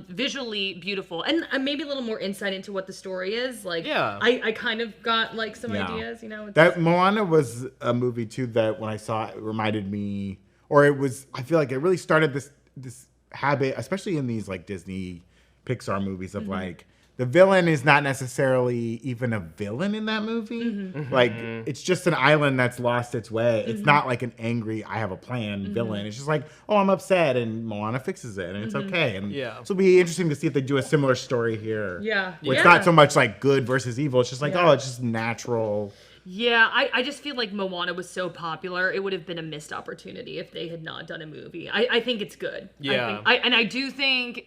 visually beautiful and maybe a little more insight into what the story is. Like, Yeah. I kind of got like some Yeah. ideas, you know. It's- That Moana was a movie too that when I saw it reminded me, or it was. I feel like it really started this habit, especially in these like Disney, Pixar movies of like the villain is not necessarily even a villain in that movie. Like, it's just an island that's lost its way. It's not like an angry, I have a plan villain. It's just like, oh, I'm upset, and Moana fixes it, and it's okay. And so it'll be interesting to see if they do a similar story here. Yeah. Where it's not so much like good versus evil. It's just like, oh, it's just natural. Yeah, I just feel like Moana was so popular, it would have been a missed opportunity if they had not done a movie. I think it's good. Yeah. I do think,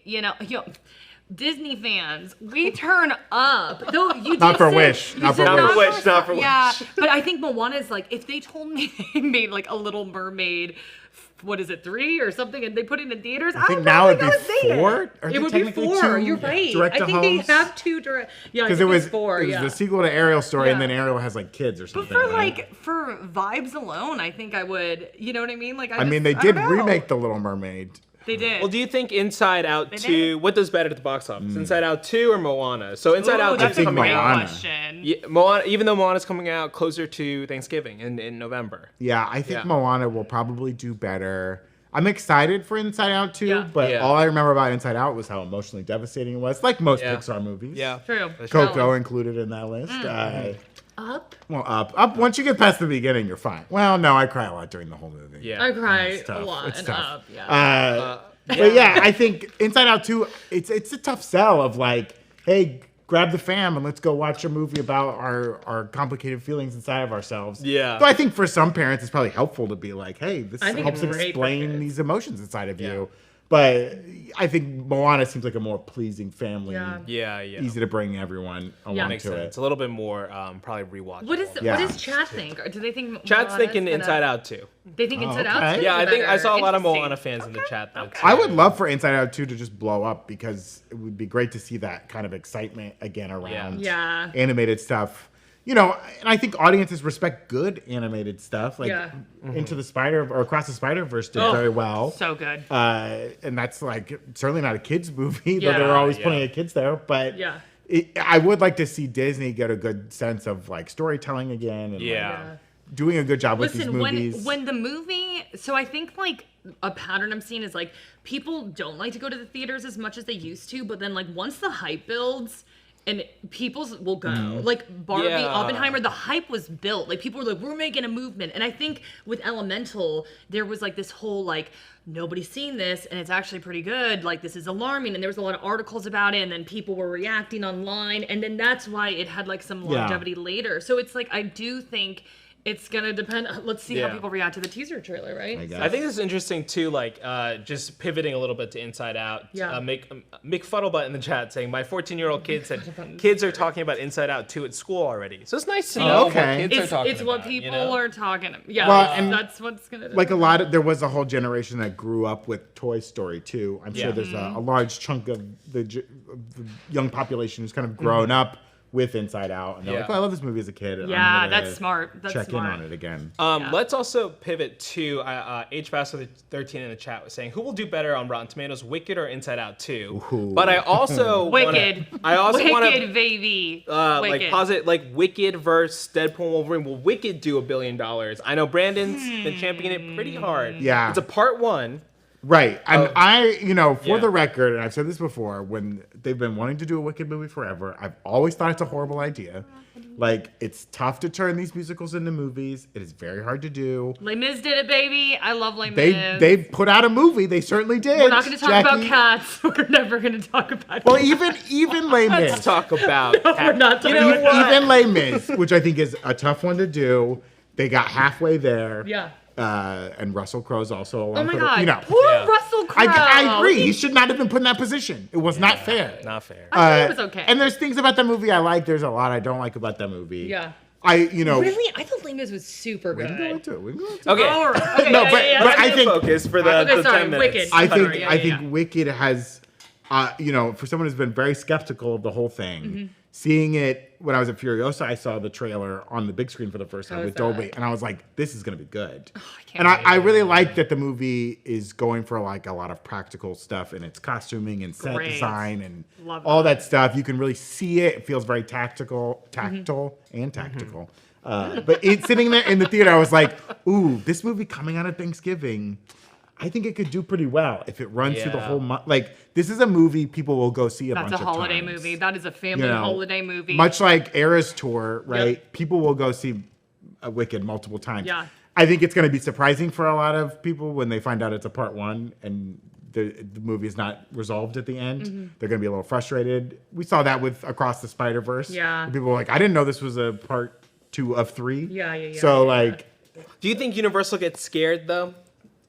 Disney fans, we turn up. Though you Not did for say- Wish. you Not did for Not for Wish. Wish. Not for Yeah, Wish. but I think Moana's like, if they told me they made like a Little Mermaid, what is it, 3 or something, and they put it in theaters, I think don't now think it'd be I would see 4? it. Aren't It they would be technically 4. 2 You're right. direct to I think they homes? have 2 direct. Yeah, Because it it was 4. the Yeah. sequel to Ariel's story, and Yeah. then Ariel has like kids or But something. for right? for vibes alone, I think I would. You know what I mean? Like I mean, they I did don't know. remake The Little Mermaid. They did. Well, do you think Inside Out They 2, did. what does better at the box office? Inside Out 2 or Moana? So Inside Ooh, Out 2 that's is a think coming great out. Moana. question. Yeah, Moana, even though Moana's coming out closer to Thanksgiving in November. Yeah, I think Yeah. Moana will probably do better. I'm excited for Inside Out 2, Yeah. but Yeah. all I remember about Inside Out was how emotionally devastating it was, like most Yeah. Pixar movies. Yeah. True. Coco included in that list. Up. Well, up. Once you get past the beginning, you're fine. Well, no, I cry a lot during the whole movie. Yeah. I cry It's a tough. lot It's and tough. up. Yeah. But yeah, I think Inside Out 2, it's a tough sell of like, hey, grab the fam and let's go watch a movie about our complicated feelings inside of ourselves. Yeah. So I think for some parents, it's probably helpful to be like, hey, this I think helps it's great for explain kids. these emotions inside of Yeah. you. But I think Moana seems like a more pleasing family. Yeah. Yeah. Easy to bring everyone along Makes to sense. it. It's a little bit more probably rewatchable. What Yeah. does Chad think? Or do they think Chat's Moana's thinking gonna- Inside Out 2. They think Inside okay. Out. Yeah, I think I saw a lot of Interesting. Moana fans in the chat though. too. I would love for Inside Out 2 to just blow up because it would be great to see that kind of excitement again around Yeah. animated stuff. You know, and I think audiences respect good animated stuff. Like Yeah. Into the Spider or Across the Spider-Verse did Oh, very well. So good. And that's like certainly not a kids movie, though Yeah, there are always yeah. plenty of kids there. But Yeah. I would like to see Disney get a good sense of like storytelling again and like, Yeah. doing a good job with Listen, these movies. when the movie, so I think like a pattern I'm seeing is like people don't like to go to the theaters as much as they used to, but then like once the hype builds and people will go. Like Barbie, Yeah. Oppenheimer, the hype was built. Like people were like, we're making a movement. And I think with Elemental, there was like this whole like, nobody's seen this and it's actually pretty good. Like this is alarming. And there was a lot of articles about it and then people were reacting online. And then that's why it had like some Yeah. longevity later. So it's like, I do think it's gonna depend. Let's see how Yeah. people react to the teaser trailer, right? I guess. I think this is interesting too, like just pivoting a little bit to Inside Out. Yeah. Mick Fuddlebutt in the chat saying, my 14-year-old kid said kids are talking about Inside Out 2 at school already. So it's nice to know okay. what kids are talking It's what about, people you know? are talking. Yeah, Well, and that's what's gonna. Like a lot of, there was a whole generation that grew up with Toy Story too. I'm sure Yeah. there's a large chunk of the young population who's kind of grown up with Inside Out, and they're like, Yeah. "Oh, I love this movie as a kid." and I'm Yeah, gonna that's smart. That's check smart. in on it again. Yeah. Let's also pivot to HBaster13 in the chat was saying, who will do better on Rotten Tomatoes, Wicked or Inside Out 2? Ooh. But I also Wicked. I also want Wicked, to baby. like Wicked. posit like Wicked versus Deadpool and Wolverine. Will Wicked do $1 billion? I know Brandon's been championing it pretty hard. Yeah. It's a part 1. Right, and for Yeah. the record, and I've said this before, when they've been wanting to do a Wicked movie forever, I've always thought it's a horrible idea. Like, it's tough to turn these musicals into movies. It is very hard to do. Les Mis did it, baby. I love Les Mis. They put out a movie. They certainly did. We're not going to talk about Jackie. cats. We're never going to talk about. Well, cats. even Les Mis. Let's talk about We're not talking know about what? cats. Even Les Mis, which I think is a tough one to do. They got halfway there. Yeah. And Russell Crowe's also along Oh my for god. the, you know. Poor Yeah. Russell Crowe. I agree. He should not have been put in that position. It was not fair. Not fair. I thought it was okay. And there's things about that movie I like. There's a lot I don't like about that movie. Yeah. Really? I thought Les Mis was super We good. can go into it. We can go into it. Okay. All right. Okay, No, yeah, but- yeah, yeah. but I think- focus for the, Okay, the sorry, 10 minutes. Wicked. I think Yeah, I yeah, think yeah. Wicked has, for someone who's been very skeptical of the whole thing, Mm-hmm. seeing it when I was at Furiosa, I saw the trailer on the big screen for the first time How with was Dolby, that? and I was like, "This is gonna be good." I can't And wait. I really like that the movie is going for like a lot of practical stuff in its costuming and set Great. design and Love all that. that stuff. You can really see it. It feels very tactile Mm-hmm. and tactical. But sitting there in the theater, I was like, "Ooh, this movie coming out of Thanksgiving." I think it could do pretty well if it runs through the Yeah. whole month. Like, this is a movie people will go see a bunch That's of a holiday times. movie. That is a family holiday movie. Much like Eras Tour, right? People will go see Wicked multiple times. Yeah. I think it's going to be surprising for a lot of people when they find out it's a part one and the movie is not resolved at the end. Mm-hmm. They're going to be a little frustrated. We saw that with Across the Spider-Verse. Yeah. People were like, I didn't know this was a part 2 of 3. Yeah. So, like... Do you think Universal gets scared though?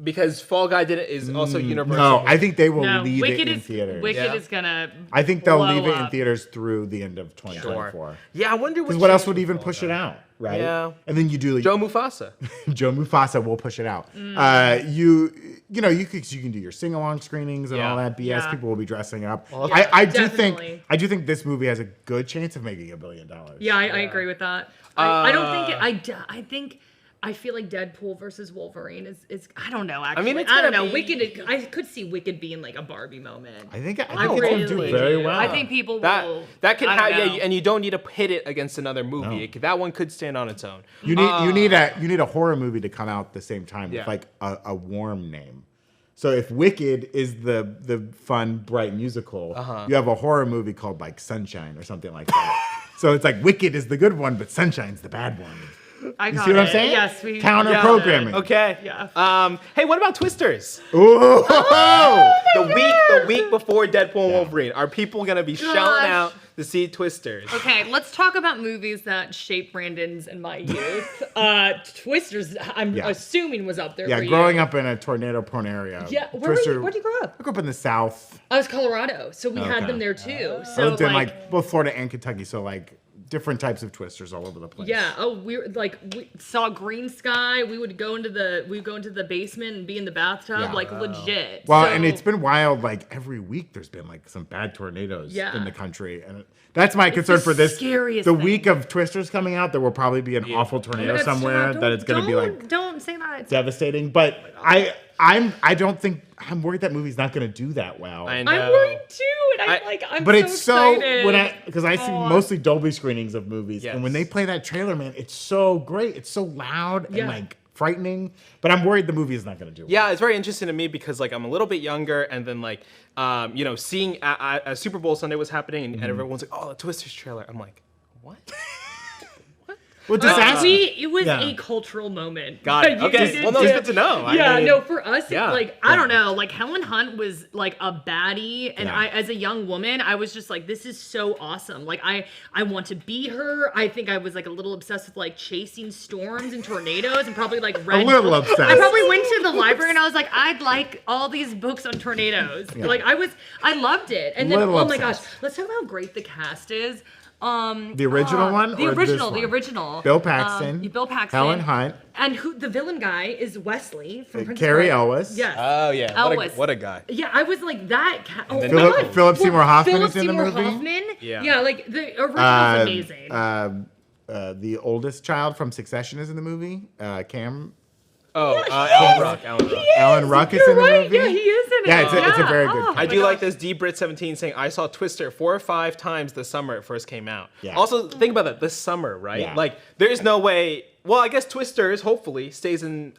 Because Fall Guy is also Universal. No, I think they will No, leave Wicked it in is theaters. Wicked Yeah. is gonna. I think they'll blow leave it in up. theaters through the end of 2024. Sure. Yeah, I wonder Because what else would even push it out, right? Yeah. And then you do Joe Mufasa. Joe Mufasa will push it out. Mm. You can do your sing along screenings and all Yeah. that BS. Yeah. People will be dressing up. Yeah, I do definitely. think this movie has a good chance of making $1 billion. Yeah, I agree with that. I don't think it. I feel like Deadpool versus Wolverine is. I don't know. Actually, mean, it's I don't gonna know. be- Wicked. I could see Wicked being like a Barbie moment. I think it's really going to do very do. well. I think people That will. that could I don't have know. and you don't need to pit it against another movie. That one could stand on its own. You need a horror movie to come out at the same time Yeah. with like a warm name. So if Wicked is the fun, bright musical, you have a horror movie called like Sunshine or something like that. So it's like Wicked is the good one, but Sunshine's the bad one. I You got see what I'm it. saying? Yes, we Counter programming. Okay. Yeah. Hey, what about Twisters? Ooh. The week before Deadpool and Wolverine, are people gonna be shelling Gosh. out to see Twisters? Okay, let's talk about movies that shaped Brandon's and my youth. Twisters, I'm Yeah. assuming was up there. Yeah, for growing you. up in a tornado-prone area. Yeah, where did you grow up? I grew up in the South. I was Colorado, so we had Okay. them there too. I So lived in like both Florida and Kentucky, so like different types of Twisters all over the place. yeah. Oh, we saw Green Sky. We would go into the basement and be in the bathtub, Yeah. like legit. Well, So- and it's been wild. Like every week, there's been like some bad tornadoes Yeah. in the country, and that's my concern the for this. scariest The thing. week of Twisters coming out, there will probably be an awful tornado That's- somewhere don't- that it's going to be like Don't say that. devastating. But I don't think I'm worried that movie's not going to do that well. I know. I'm worried too, and I'm But so it's so excited. because I see Oh. mostly Dolby screenings of movies, and when Yes. they play that trailer, man, it's so great. It's so loud Yeah. and like frightening. But I'm worried the movie is not going to do well. Yeah, it's very interesting to me because like I'm a little bit younger, and then like seeing a Super Bowl Sunday was happening, and everyone's like, "Oh, the Twisters trailer." I'm like, "What?" Well, disaster. It was Yeah. a cultural moment. Got it. You Okay. did- Well, no, it's good to know. Yeah, I mean, no, for us, yeah. it's like, I don't know, like Helen Hunt was like a baddie. And Yeah. I, as a young woman, I was just like, this is so awesome. Like, I want to be her. I think I was like a little obsessed with like chasing storms and tornadoes and probably like read. little books. obsessed. I probably went to the library and I was like, I'd like all these books on tornadoes. Yeah. Like, I loved it. And then, Little oh my gosh, obsessed. let's talk about how great the cast is. The original one? The or original, this the one? original. Bill Paxton. Bill Paxton. Helen Hunt. And who the villain guy is Wesley from Princess Carrie Bride. Elwes. Yes. Oh yeah, Elwes. what a guy. Yeah, I was like that. Oh my Philip- God. Philip Seymour Hoffman Philip is in the Seymour movie? Hoffman. Yeah. Yeah, like the original's amazing. The oldest child from Succession is in the movie. Cam. Oh, Alan Ruck. Alan Ruck is You're in the right. movie. Yeah, he is in it. Yeah, it's a very good Oh, cast. I my do like gosh. this D Brit 17 saying I saw Twister 4 or 5 times this summer it first came out. Yeah. Also think about that this summer, right? Yeah. Like there is no way. Well, I guess Twisters hopefully stays in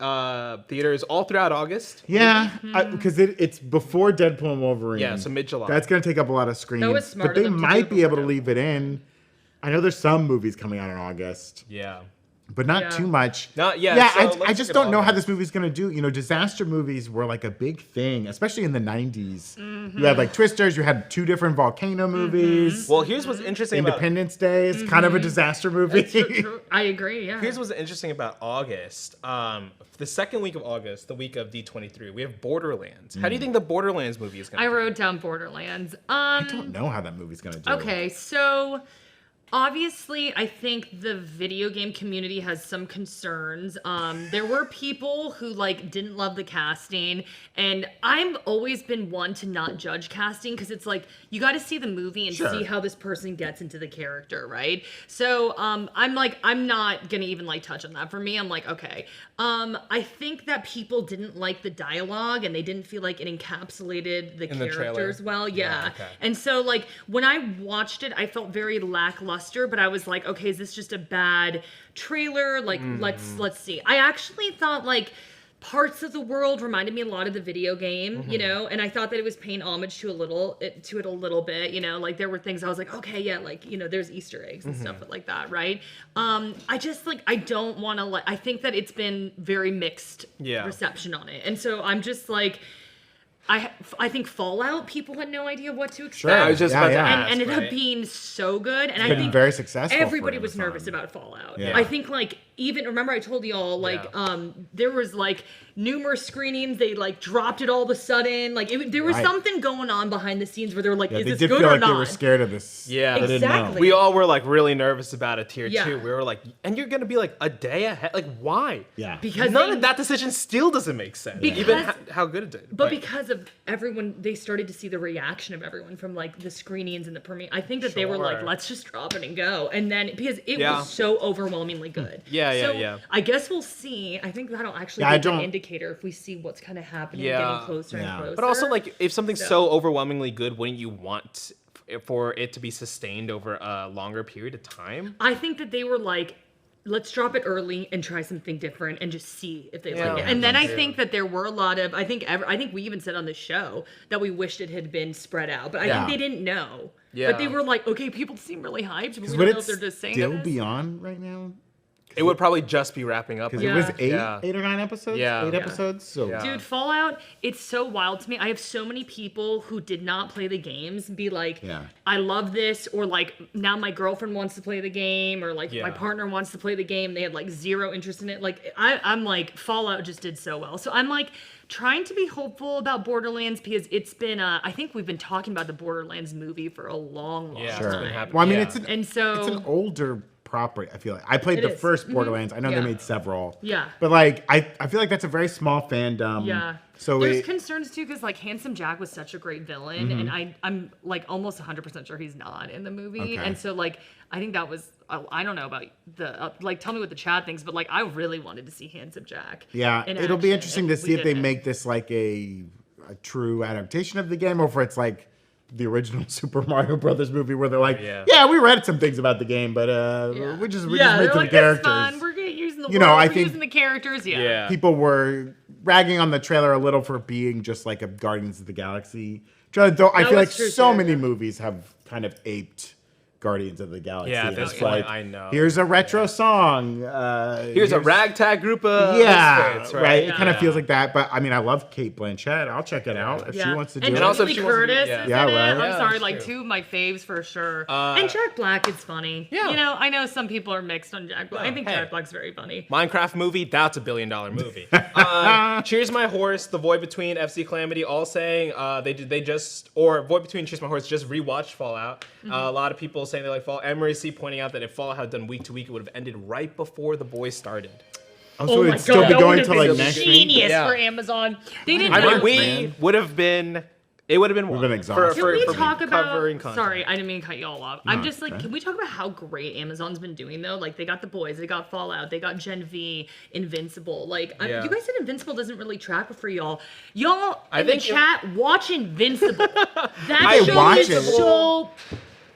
theaters all throughout August. Yeah, Mm-hmm. because it's before Deadpool and Wolverine. Yeah, so mid-July. That's going to take up a lot of screens. was smart but of they them to do might it be able to before leave it in. I know there's some movies coming out in August, Yeah. but not Yeah. too much. Not yet, Yeah, so I let's just get don't all know how that. this movie's going to do. You know, disaster movies were like a big thing, especially in the 90s. Mm-hmm. You had like Twisters, you had 2 different volcano movies. Well, here's what's interesting about Independence Day is kind of a disaster movie. True. I agree. Yeah. Here's what's interesting about August. The second week of August, the week of D23, we have Borderlands. How do you think the Borderlands movie is going to I wrote down Borderlands. I don't know how that movie's going to do. Okay, so obviously, I think the video game community has some concerns. There were people who like didn't love the casting, and I've always been one to not judge casting because it's like you got to see the movie and Sure. see how this person gets into the character, right? So I'm not gonna even like touch on that. For me, I'm like, okay. I think that people didn't like the dialogue and they didn't feel like it encapsulated the In the trailer? characters well. Yeah. okay. And so like when I watched it, I felt very lackluster, but I was like, okay, is this just a bad trailer? Like let's see. I actually thought like parts of the world reminded me a lot of the video game, you know, and I thought that it was paying homage to it a little bit, you know, like there were things I was like, okay, yeah, like, you know, there's Easter eggs and stuff like that, right? I just like, I don't want to I think that it's been very mixed reception on it. And so I'm just like, I think Fallout, people had no idea what to expect. Sure, I was just about to ask, and ended up being so good. And I been think very successful. everybody was nervous about Fallout. Yeah. I think like even remember I told y'all like there was like numerous screenings. They like dropped it all of a sudden. Like there was something going on behind the scenes where they were like, is they this did good feel or like not? they were scared of this. Yeah, They didn't know. Exactly. we all were like really nervous about it tier 2. Yeah. We were like, and you're gonna be like a day ahead. Like, why? Yeah. Because None they- of that decision still doesn't make sense. Because- Even how good it did. But Like, because of everyone, they started to see the reaction of everyone from like the screenings and the premiere. I think that they were like, Sure. let's just drop it and go. And then because it Yeah. was so overwhelmingly good. Yeah. I guess we'll see. I think that'll actually Yeah, be an indicator if we see what's kind of happening, getting closer and closer. But also, like, if something's so overwhelmingly good, wouldn't you want for it to be sustained over a longer period of time? I think that they were like, let's drop it early and try something different and just see if they like it. And then I think that there were a lot of, I think we even said on the show that we wished it had been spread out, but I think they didn't know. Yeah. But they were like, okay, people seem really hyped, but we Would don't it know if they're just saying still this. be on right now? It would probably just be wrapping up. Because Yeah. it was Yeah. 8 or 9 episodes? Yeah. 8 Yeah. episodes? So Yeah. Dude, Fallout, it's so wild to me. I have so many people who did not play the games be like, Yeah. I love this, or like, now my girlfriend wants to play the game, or like, my partner wants to play the game. They had like zero interest in it. Like, I'm like, Fallout just did so well. So I'm like, trying to be hopeful about Borderlands because it's been, I think we've been talking about the Borderlands movie for a long Yeah, time. it's been happening. Well, I mean, Yeah. it's an And so, it's an older property. I feel like I played It the is. first Borderlands. I know Yeah. they made several. Yeah. But like, I feel like that's a very small fandom. yeah. So There's concerns too because like Handsome Jack was such a great villain, Mm-hmm. and I'm like almost 100% sure he's not in the movie, Okay. and so like I think that was I don't know about the like tell me what the chat thinks, but like I really wanted to see Handsome Jack. yeah, in it'll be action, interesting and to we see if they didn't. make this like a true adaptation of the game, or if it's like the original Super Mario Brothers movie where they're like, yeah, we read some things about the game, but we just made they're some like, characters. That's fun. We're using the You know, world, I we're think- using the characters. Yeah. People were ragging on the trailer a little for being just like a Guardians of the Galaxy trailer. Though I That feel like was true, so too, many yeah. movies have kind of aped Guardians of the Galaxy. Yeah, at And this it's point, like, I know. Here's a retro song. Here's a ragtag group of misfits, right. It Yeah. kind of feels like that. But I mean, I love Kate Blanchett. I'll check it out if she Yeah. wants to do and it. And also if Jamie she wants to do- Curtis yeah. is Yeah, in it. right. I'm Yeah, sorry, that's like true. two of my faves for sure. And Jack Black is funny. Yeah. You know, I know some people are mixed on Jack Black. I think hey. Jack Black's very funny. Minecraft movie, that's $1 billion movie. Cheers My Horse, The Void Between, FC Calamity, all saying Void Between, Cheers My Horse just rewatched Fallout. A lot of people saying they like Fallout. Emery C pointing out that if Fallout had done week to week, it would have ended right before The Boys started. Oh, so it'd still be that going would to have like been next week. genius Yeah. for Amazon. They didn't. I mean, know- we man. would have been. It would have been. been exhausted. Can we for talk about? covering content. Sorry, I didn't mean to cut you all off. I'm No, just like, okay. can we talk about how great Amazon's been doing though? Like, they got The Boys, they got Fallout, they got Gen V, Invincible. Like, Yeah. you guys said Invincible doesn't really track for y'all. Y'all I in the think it- chat watch Invincible. I That show watch is it. so.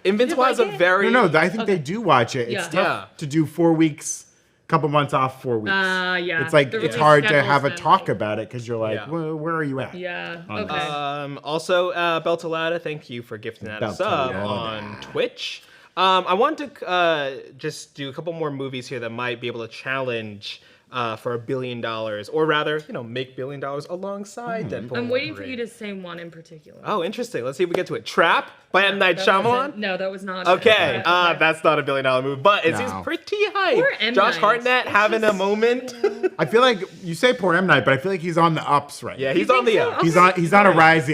Invincible You has a like it? very. No, I think they do watch it. It's Yeah. tough Yeah. to do 4 weeks, couple months off, 4 weeks. Yeah. It's like The it's release hard to schedule's have a been, talk like- about it because you're like, Yeah. well, where are you at? Yeah. On Okay. Also, Beltalada, thank you for gifting that a sub Beltalada. on Twitch. I want to just do a couple more movies here that might be able to challenge for $1 billion, or rather, make $1 billion alongside Deadpool. I'm waiting for Wolverine. you to say one in particular. Oh, interesting. Let's see if we get to it. Trap by M. Night That Shyamalan. wasn't- No, that was not. Okay, Okay. that's not $1 billion movie, but it seems No. pretty hype. Poor M. Josh Night. Hartnett It's having a just- moment. I feel like you say poor M Night, but I feel like he's on the ups right Yeah, now. he's on the think so? up. He's on a rise.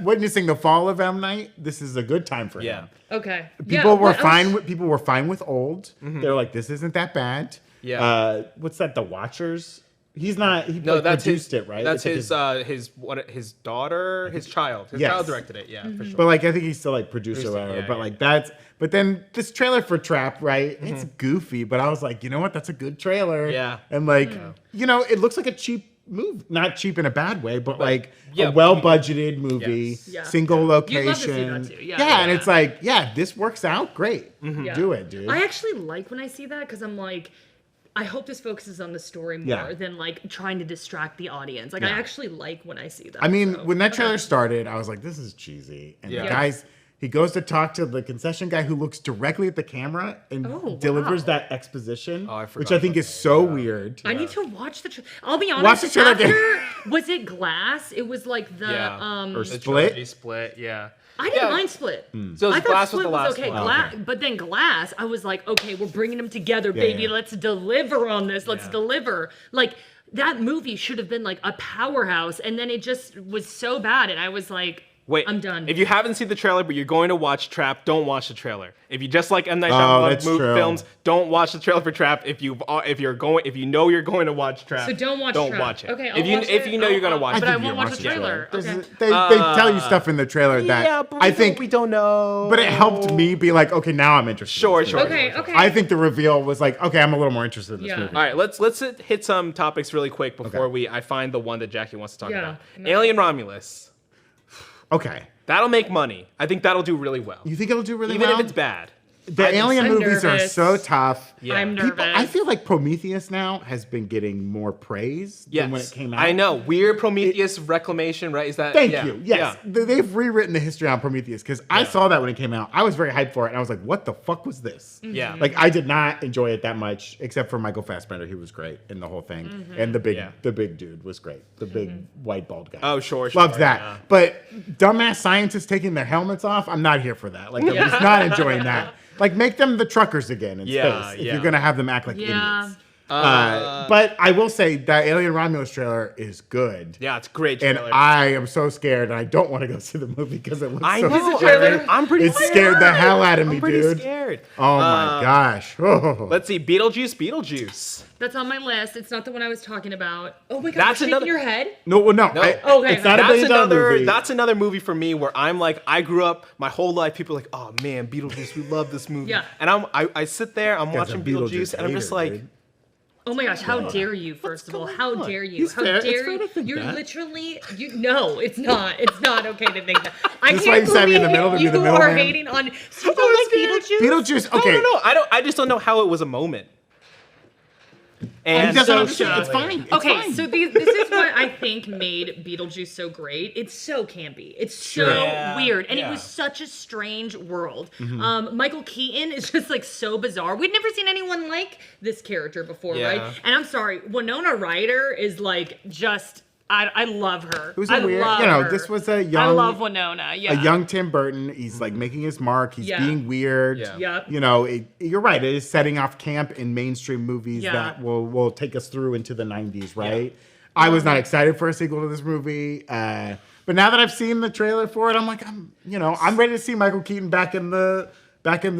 Witnessing the fall of M Night, this is a good time for Yeah. him. Okay. People were what else? fine. People were fine with old. They're like, this isn't that bad. Yeah. What's that? The Watchers. He's not. He No, like, that's produced his, it, right? That's It's like his daughter, his child. His Yes. child directed it. Yeah, for sure. But like, I think he's still like producer or whatever. yeah, but yeah. like that's. But then this trailer for Trap, right? It's goofy, but I was like, you know what? That's a good trailer. Yeah. And like, it looks like a cheap movie, not cheap in a bad way, but like yeah, a well-budgeted movie, Yes. Yeah. single You'd love to see location. that too. Yeah. And it's like, yeah, this works out great. Yeah. Do it, dude. I actually like when I see that because I'm like, I hope this focuses on the story more Yeah. than like trying to distract the audience. Like I Yeah. actually like when I see that. I mean, so. when that trailer started, I was like, this is cheesy. And Yeah. the guys, he goes to talk to the concession guy who looks directly at the camera and Oh, delivers wow. that exposition, Oh, I forgot which I think about is so weird. I need to watch the. I'll be honest. Watch the trailer again. After, was it Glass? It was like the. Yeah. Or The Split? trilogy Split, yeah. I didn't Yeah. mind Split. So I it was thought Glass was Split the was last okay. one. Glass, but then Glass, I was like, okay, we're bringing them together, Yeah, baby. yeah. Let's deliver on this. Let's Yeah. deliver. Like that movie should have been like a powerhouse, and then it just was so bad, and I was like, Wait, I'm done. If you haven't seen the trailer, but you're going to watch Trap, don't watch the trailer. If you just like M Night Oh, Shyamalan that's true. films, don't watch the trailer for Trap. If you know you're going to watch Trap, So don't watch Trap. watch it. Okay, I'll if you watch if it. you know you're gonna watch I it, but think I you won't watch watch the the trailer. trailer. Okay. They tell you stuff in the trailer that yeah, but I think, we don't know. but it helped me be like, okay, now I'm interested. in Sure, this sure. movie. Okay, okay. I think the reveal was like, okay, I'm a little more interested in this Yeah. movie. All right, let's hit some topics really quick before I find the one that Jackie wants to talk Yeah. about. No. Alien Romulus. Okay. That'll make money. I think that'll do really well. You think it'll do really Even well? if it's bad. The Alien I'm movies are nervous. so tough. Yeah. I'm People, nervous. I feel like Prometheus now has been getting more praise than when it came out. I know. Weird Prometheus reclamation, right? Is that Thank yeah, you. Yes. Yeah. They've rewritten the history on Prometheus because I saw that when it came out. I was very hyped for it and I was like, what the fuck was this? Yeah. Like I did not enjoy it that much, except for Michael Fassbender. He was great in the whole thing. Mm-hmm. And the Yeah. big dude was great. The big white bald guy. Oh, sure. Loves that. yeah. But dumbass scientists taking their helmets off, I'm not here for that. Like I'm just not enjoying that. Like make them the truckers again in Yeah, space if yeah. you're gonna have them act like Yeah. idiots. But I will say that Alien Romulus trailer is good. Yeah, it's a great And trailer. I am so scared, and I don't want to go see the movie because it looks I so know. scary. I'm pretty It scared the hell out of me, I'm pretty dude. scared. Oh my gosh. Oh. Let's see. Beetlejuice. That's on my list. It's not the one I was talking about. Oh my god, That's you're shaking another- your head? No, well, no. No. Okay. It's not a That's billion-dollar another. movie. That's another movie for me where I'm like, I grew up my whole life. People are like, oh man, Beetlejuice, we love this movie. Yeah. And I sit there, I'm Guy's a watching Beetlejuice, and I'm just hater, like, dude. Oh my gosh, how dare you, first of all? How on? dare you? He's How fair. It's dare fair you? to think You're that. literally no, it's not. It's not okay to think that. I This is can't why you sat me in the believe middle to be you the are middleman. hating on so like Beetlejuice. Beetlejuice, okay. no. I just don't know how it was a moment. He And doesn't so understand. It's fine. It's Okay, fine. so this is what I think made Beetlejuice so great. It's so campy. It's so Yeah, weird, and yeah. it was such a strange world. Mm-hmm. Michael Keaton is just like so bizarre. We'd never seen anyone like this character before, Yeah. right? And I'm sorry, Winona Ryder is like just. I love her. It was I a weird, love you know, her. this was a I young, love Winona. Yeah. a young Tim Burton. He's like making his mark. He's Yeah. being weird. Yeah. Yep. You know, you're right. It is setting off camp in mainstream movies Yeah. that will take us through into the 90s, right? I was not excited for a sequel to this movie. But now that I've seen the trailer for it, I'm like, I'm ready to see Michael Keaton back in the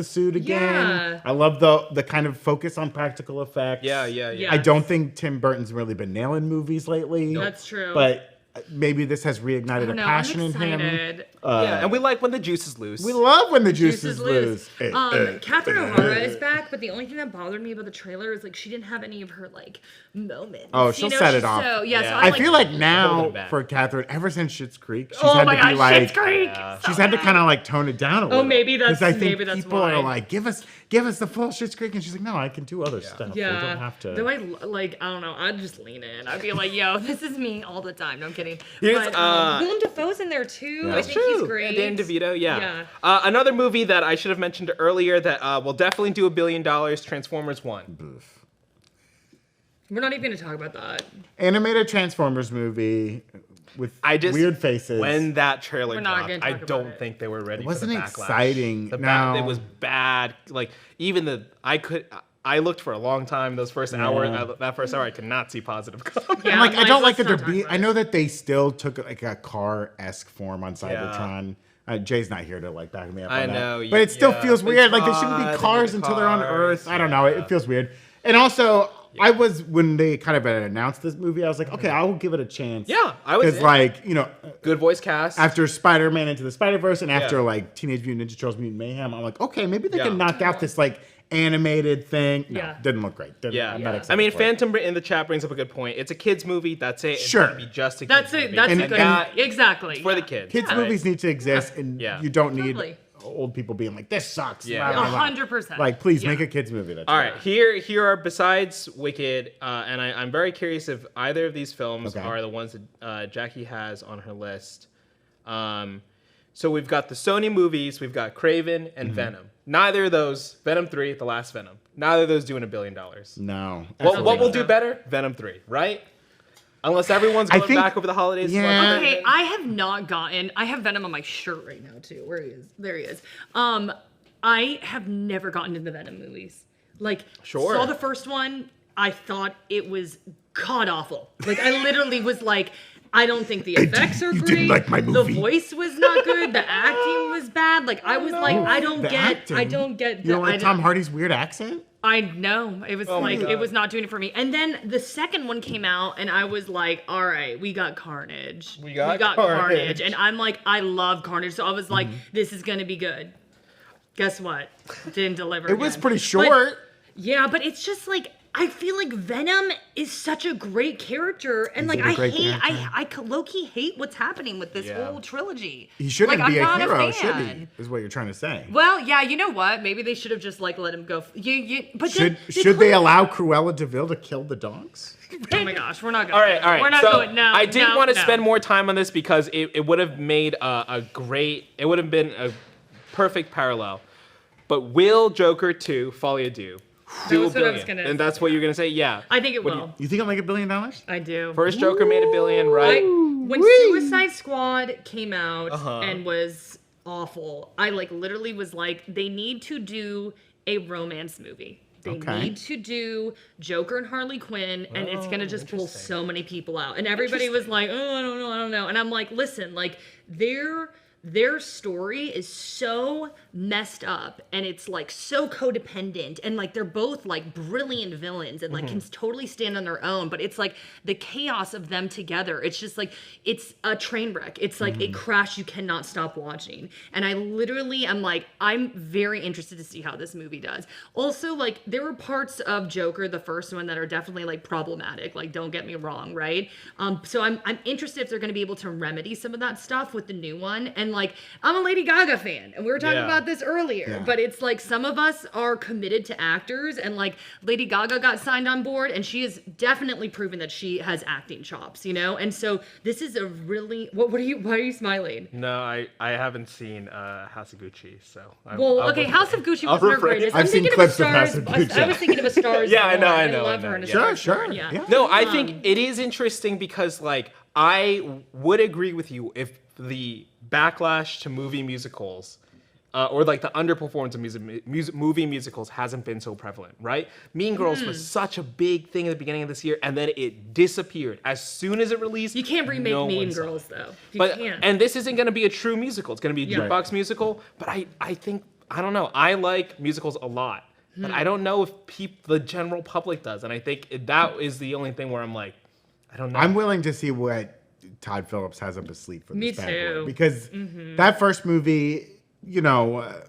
suit again. Yeah. I love the kind of focus on practical effects. yeah. Yeah. I don't think Tim Burton's really been nailing movies lately. That's true. But maybe this has reignited a No, passion I'm in him. excited. Yeah, and we like when the juice is loose. We love when the juice Juice is loose. Catherine O'Hara is back, but the only thing that bothered me about the trailer is like she didn't have any of her like moments. Oh, she'll set it off. So yeah, Yeah. so I feel like Holding now it back. for Catherine, ever since Schitt's Creek, she's oh had my to be god, like, Schitt's Creek. she's had to kind of like tone it down a little. maybe that's- 'Cause I think maybe that's people why. are like, give us the full Schitt's Creek, and she's like, no, I can do other stuff. Yeah, I don't have to. Though I don't know. I'd just lean in. I'd be like, yo, this is me all the time. No, I'm kidding. Here's, But uh, Willem Dafoe's in there too. I That's think he's great. And Dan DeVito, yeah. Yeah. Another movie that I should have mentioned earlier that will definitely do $1 billion, Transformers 1. We're not even gonna talk about that. Animated Transformers movie with weird faces. When that trailer We're not dropped, gonna I talk about don't it. think they were ready It wasn't for the backlash. exciting, no. It was bad. Like, even I looked for a long time those first hour. That first hour, I could not see positive comments. Yeah, I'm like, I don't like let's that not they're talk being. about I it. know that they still took like a car-esque form on Cybertron. Jay's not here to like back me up. I on that. know, but it still yeah, feels they weird. Like they shouldn't tried, be they cars did until they're on cars, Earth. I don't know. It feels weird. And also, I was when they kind of announced this movie, I was like, okay, I will give it a chance. Yeah, I was because in. like Good voice cast. after Spider-Man Into the Spider-Verse and after Yeah. like Teenage Mutant Ninja Turtles Mutant Mayhem, I'm like, okay, maybe they Yeah. can knock out this like animated thing. No, Yeah. didn't look great. Yeah, I'm not excited I mean, for it. Phantom in the chat brings up a good point. It's a kids' movie. That's it. It's Sure. gonna be just a kids That's it. movie. That's And- a good. and- exactly. for the yeah. kids. Kids Right. movies need to exist, and Yeah. you don't need Totally. old people being like, this sucks. Yeah. blah, blah, blah. 100%. Like, please Yeah. make a kids movie. That's All right, here are besides Wicked, and I'm very curious if either of these films are the ones that Jackie has on her list. So we've got the Sony movies, we've got Craven and Venom. Neither of those, Venom 3, the last Venom, neither of those doing $1 billion. No. What will do better? Venom 3, right? Unless everyone's going back over the holidays. Yeah. Okay, I have not gotten. I have Venom on my shirt right now too. Where he is? There he is. I have never gotten into the Venom movies. Like, saw the first one. I thought it was god awful. Like, I literally was like, I don't think the effects are you great. didn't like my movie. The voice was not good. The acting was bad. Like, I was like, I don't get. I don't get. You don't like Tom Hardy's weird accent? I know. It was it was not doing it for me. And then the second one came out, and I was like, all right, we got Carnage. We got Carnage. And I'm like, I love Carnage. So I was like, this is going to be good. Guess what? Didn't deliver. It was again. pretty short. But it's just like, I feel like Venom is such a great character, and like I low-key hate what's happening with this whole trilogy. He shouldn't like, be I'm a not hero, fan. should he? Is what you're trying to say. Well, yeah, you know what? Maybe they should have just like let him go. But Should they allow Cruella DeVille to kill the dogs? Oh my gosh, we're not going. All right. We're not so going. No, I did want to no. spend more time on this because it would have made it would have been a perfect parallel. But will Joker 2, Folie à Deux, do That's $1 what I was billion? gonna And that's what you're gonna say? Yeah. I think it will. You think it'll make $1 billion? I do. First Joker made $1 billion, right? When Suicide Squad came out and was awful, I like literally was like, they need to do a romance movie. They need to do Joker and Harley Quinn, and it's gonna just pull so many people out. And everybody was like, oh, I don't know. And I'm like, listen, like their story is so messed up, and it's like so codependent, and like they're both like brilliant villains and like can totally stand on their own, but it's like the chaos of them together, it's just like it's a train wreck. It's like a crash you cannot stop watching. And I literally am like, I'm very interested to see how this movie does. Also, like there were parts of Joker, the first one, that are definitely like problematic, like don't get me wrong, right? So I'm interested if they're going to be able to remedy some of that stuff with the new one. And like, I'm a Lady Gaga fan, and we were talking about this earlier, but it's like some of us are committed to actors, and like Lady Gaga got signed on board, and she has definitely proven that she has acting chops, you know? And so this is a really, why are you smiling? No, I haven't seen House of Gucci, so. House of Gucci wasn't her greatest. I've seen clips of House of Gucci. I was thinking of A Star Is Yeah, I Born. know, I love her in A Star Is Born. Yeah. No, I think it is interesting because, like, I would agree with you if the backlash to movie musicals, or like the underperformance of movie musicals hasn't been so prevalent, right? Mean Girls was such a big thing at the beginning of this year, and then it disappeared as soon as it released. You can't remake Mean Girls, though. You can't. And this isn't going to be a true musical. It's going to be a jukebox musical. But I think, I don't know. I like musicals a lot, but I don't know if the general public does. And I think that is the only thing where I'm like, I don't know. I'm willing to see what Todd Phillips has up his sleeve for this. Me bad too. boy. Because that first movie, you know,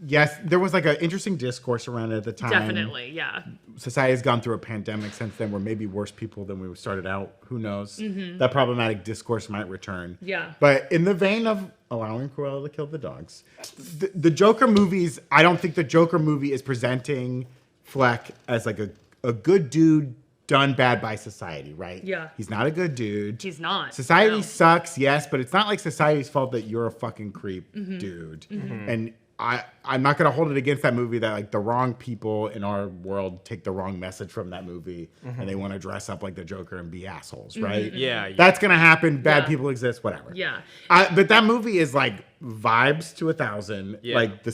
yes, there was like an interesting discourse around it at the time. Definitely, yeah. Society has gone through a pandemic since then. We're maybe worse people than we started out. Who knows? That problematic discourse might return. Yeah. But in the vein of allowing Cruella to kill the dogs, the Joker movies, I don't think the Joker movie is presenting Fleck as like a good dude done bad by society, right? Yeah. He's not a good dude. He's not. Society sucks, yes, but it's not like society's fault that you're a fucking creep, dude. And I'm not gonna hold it against that movie that like the wrong people in our world take the wrong message from that movie and they want to dress up like the Joker and be assholes, right? Yeah. That's gonna happen. Bad people exist, whatever. Yeah. But that movie is like vibes to 1,000. Yeah. Like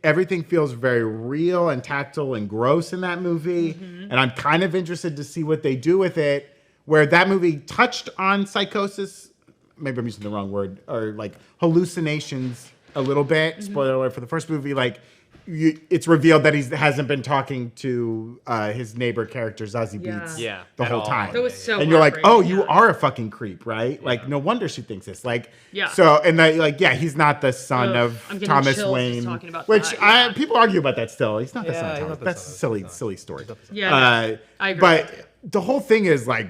everything feels very real and tactile and gross in that movie. And I'm kind of interested to see what they do with it. Where that movie touched on psychosis, maybe I'm using the wrong word, or like hallucinations a little bit. Spoiler alert for the first movie, like it's revealed that he hasn't been talking to his neighbor character Zazie Beetz the whole time. That was so and you're like, oh, heartbreaking. you are a fucking creep, right? Like, no wonder she thinks this. Like, Yeah. So, and that, like, yeah, he's not the son Ugh, of I'm getting Thomas chills just Wayne, talking about which that, people argue about that still. He's not the son Yeah, of he's Thomas. not the That's son of silly story. Yeah, I agree with But the whole thing is like,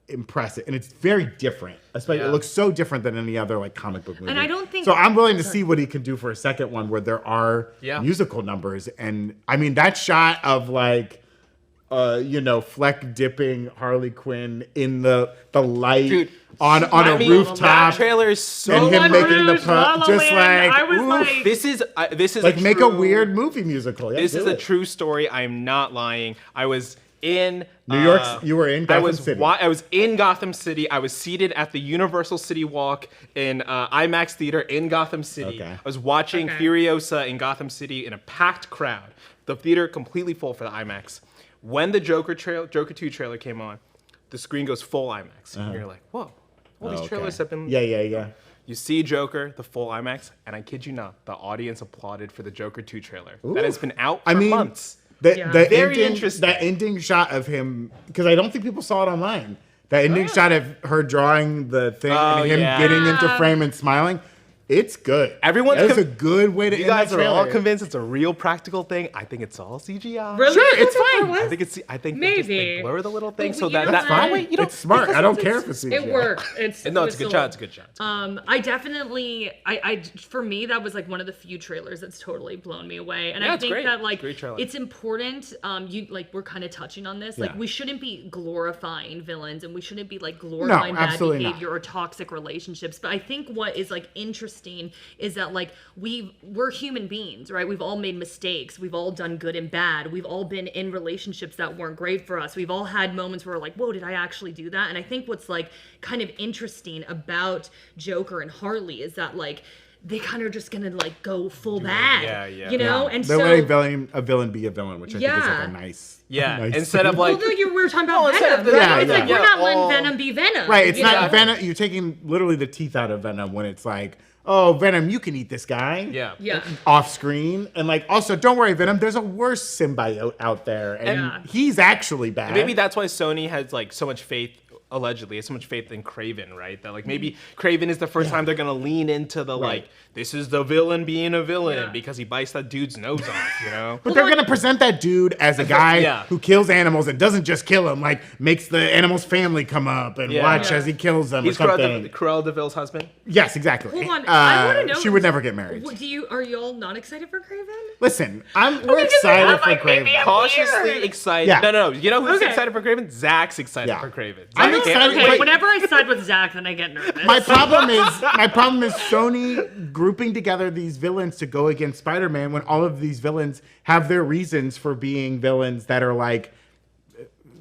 impressive, and it's very different. Especially, Yeah. it looks so different than any other like comic book movie. And I don't think- so. I'm willing to see what he can do for a second one where there are Yeah. musical numbers, and I mean that shot of like. Fleck dipping Harley Quinn in the light Dude, on a I mean, rooftop. That trailer is so and him Moulin making the Rouge, La La just Land. like, I was oof. like- This is Like a make a true- weird movie musical. Yeah, This do is a it. true story. I am not lying. I was in New York. You were in Gotham City. I was in Gotham City. I was seated at the Universal City Walk in IMAX theater in Gotham City. Okay. I was watching Okay. Furiosa in Gotham City in a packed crowd. The theater completely full for the IMAX. When the Joker 2 trailer came on, the screen goes full IMAX. And you're like, whoa, all these Okay. trailers have been... Yeah. You see Joker, the full IMAX, and I kid you not, the audience applauded for the Joker 2 trailer. Ooh. That has been out for I mean, months. The Yeah. Very ending, interesting. That ending shot of him, because I don't think people saw it online. That ending shot of her drawing the thing and him yeah. getting into frame and smiling. It's good. Everyone's That's com- a good way to You end guys that are all trailer. convinced it's a real practical thing. I think it's all CGI. Really? Sure, it's That's what fine. it was? I think they just Maybe. blur the little thing But so you that know that what? oh, wait, you don't, It's smart. because I don't it's- care if it's CGI. It worked. It's No, it's a good shot. It's a good shot. I definitely, for me, that was like one of the few trailers that's totally blown me away. And Yeah, I it's think great. that like Great trailer. it's important. We're kind of touching on this. Like Yeah. we shouldn't be glorifying villains, and we shouldn't be like glorifying bad absolutely not. behavior or toxic relationships. But I think what is like interesting is that like we're human beings, right? We've all made mistakes. We've all done good and bad. We've all been in relationships that weren't great for us. We've all had moments where we're like, whoa, did I actually do that? And I think what's like kind of interesting about Joker and Harley is that like they kind of just gonna like go full bad, yeah. you know? Yeah. And They're so letting a villain be a villain, which I think is like Yeah. a nice. Yeah, nice instead of thing. like well, no, we were talking about instead Venom. of Right? Yeah, It's like yeah. we're not letting all- Venom be Venom. Right, it's you not know? Venom. You're taking literally the teeth out of Venom when it's like, oh, Venom, you can eat this guy. yeah. Yeah. Off screen. And like, also, don't worry, Venom, there's a worse symbiote out there. And Yeah. he's actually bad. Maybe that's why Sony has like so much faith. Allegedly, has so much faith in Kraven, right? That like maybe Kraven is the first time they're gonna lean into the like, this is the villain being a villain Yeah. because he bites that dude's nose off, you know? But they're going to present that dude as a guy Yeah. who kills animals and doesn't just kill them, like makes the animal's family come up and Yeah. watch Yeah. as he kills them He's or something. Cruella DeVille's husband. Yes, exactly. Hold on, I want to know. She would never get married. What, are you all not excited for Kraven? Listen, we're excited for Kraven. Cautiously excited. Yeah. No. You know who's Okay. excited for Kraven? Zach's excited Yeah. for Kraven. I'm Zach can't excited- wait. Okay, Wait. whenever I side with Zach, then I get nervous. My problem is Sony grouping together these villains to go against Spider-Man when all of these villains have their reasons for being villains that are like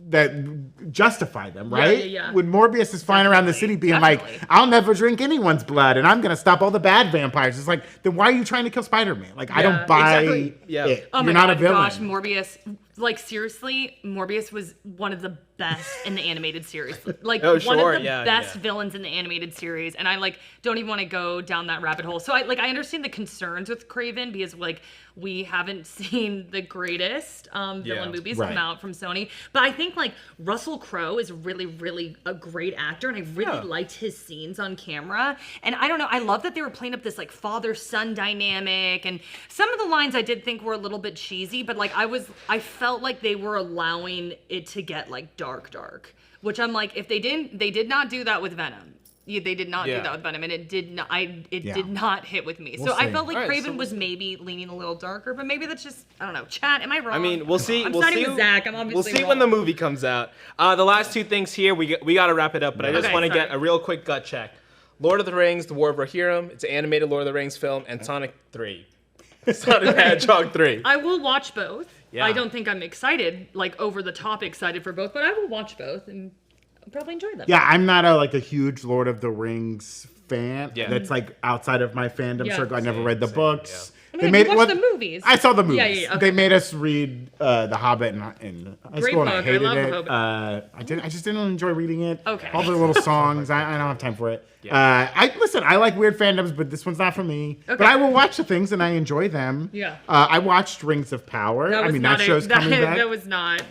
that justify them, right? yeah. When Morbius is flying around the city being Definitely. like, I'll never drink anyone's blood and I'm gonna stop all the bad vampires. It's like, then why are you trying to kill Spider-Man? Like, I don't buy exactly. Yeah. it. Oh You're my not God, a villain. gosh, Morbius. Like seriously, Morbius was one of the best in the animated series. Like Oh, one sure, of the yeah, best yeah. villains in the animated series. And I like don't even want to go down that rabbit hole. So I understand the concerns with Kraven because like we haven't seen the greatest villain Yeah, movies right. come out from Sony. But I think like Russell Crowe is really, really a great actor, and I really liked his scenes on camera. And I don't know, I love that they were playing up this like father-son dynamic, and some of the lines I did think were a little bit cheesy, but like I felt like they were allowing it to get like dark, which I'm like, if they did not do that with Venom. Yeah, they did not do Yeah. that with Venom, and it did not. Yeah. did not hit with me. We'll so I see. felt like All right, Kraven so- was maybe leaning a little darker, but maybe that's just I don't know. Chat, am I wrong? I mean, we'll see. I'm we'll siding see. with Zach. I'm we'll obviously see when the wrong. movie comes out. The last two things here, we got to wrap it up, but I just Okay, want to sorry. get a real quick gut check. Lord of the Rings: The War of Rohirrim. It's an animated Lord of the Rings film, and Sonic 3. Sonic the Hedgehog 3. I will watch both. Yeah. I don't think I'm excited, like over the top excited for both, but I will watch both and I'll probably enjoy them. Yeah, I'm not a huge Lord of the Rings fan. Yeah. That's like outside of my fandom Yeah. circle. I never Same, read the same, books. I mean, have you watched the movies? I saw the movies. Yeah, okay. They made us read The Hobbit in high Great school, and I book. I hated love The it. Hobbit. I just didn't enjoy reading it. Okay. All the little songs. I don't have time for it. I like weird fandoms, but this one's not for me. But Okay. I will watch the things and I enjoy them. Yeah. I watched Rings of Power. That I was mean, not that show's coming back. That was not,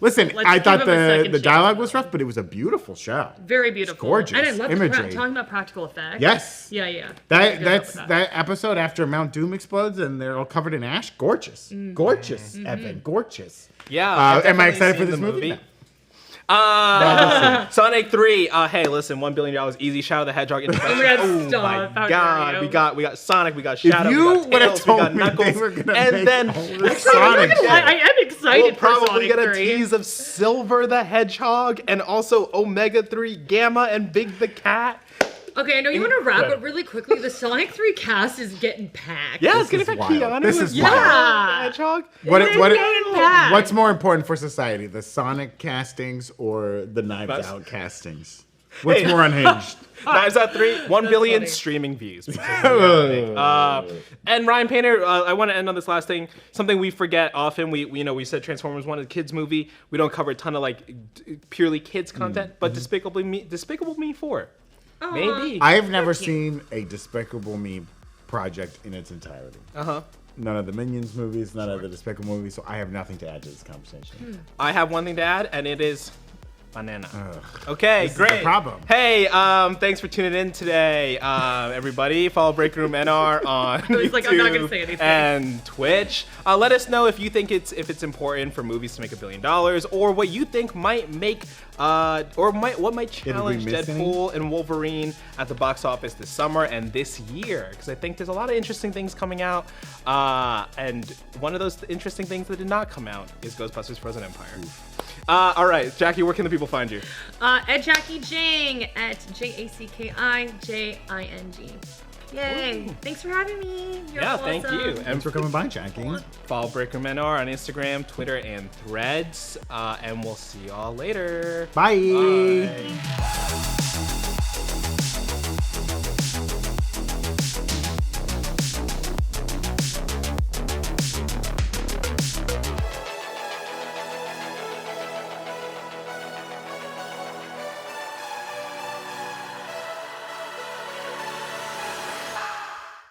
Listen, let's I give thought him a second the chance. dialogue was rough, but it was a beautiful show. Very beautiful. gorgeous And I love imagery. talking about practical effects. Yes. Yeah, yeah. That Good that's job with that episode after Mount Doom explodes and they're all covered in ash. Gorgeous, Mm-hmm. gorgeous, Evan, gorgeous. Yeah. Am I I've definitely excited for seen this the movie? Sonic 3. Hey, listen, $1 billion easy. Shadow the Hedgehog. Oh my God, stop. How God, dare you. we got Sonic, we got Shadow, you we would got have Tails, we got told me Knuckles, they were gonna and make then all this I'm Sonic not gonna lie, I shit. am excited we'll for probably Sonic get a 3. tease of Silver the Hedgehog and also Omega 3 Gamma and Big the Cat. Okay, I know you want to wrap, but really quickly, the Sonic 3 cast is getting packed. Yeah, it's This gonna is be wild. Keanu. This and is Silver wild. the Hedgehog. What's more important for society, the Sonic castings or the Knives That's- Out castings? What's more unhinged? Knives Out 3, 1 billion funny. streaming views. And Ryan Painter, I want to end on this last thing. Something we forget often. We said Transformers 1 is a kids movie. We don't cover a ton of like purely kids content, but Despicable Me 4. Maybe. I have never seen a Despicable Me project in its entirety. None of the Minions movies, none of the Despicable movies, so I have nothing to add to this conversation. I have one thing to add, and it is banana. Okay, This is the great. problem. Hey, thanks for tuning in today, everybody. Follow Breakroom NR on was like, I'm not gonna YouTube say anything. and Twitch. Let us know if you think it's important for movies to make $1 billion, or what you think might make, what might challenge miss any? Deadpool and Wolverine at the box office this summer and this year. Because I think there's a lot of interesting things coming out, and one of those interesting things that did not come out is Ghostbusters: Frozen Empire. All right, Jackie, where can the people find you? At Jacki Jing, at JACKIJING. Yay. Thanks for having me. You're Yeah, awesome. thank you. Thanks And for coming by, Jackie. follow Breakroom NR on Instagram, Twitter, and Threads. And we'll see y'all later. Bye. Bye.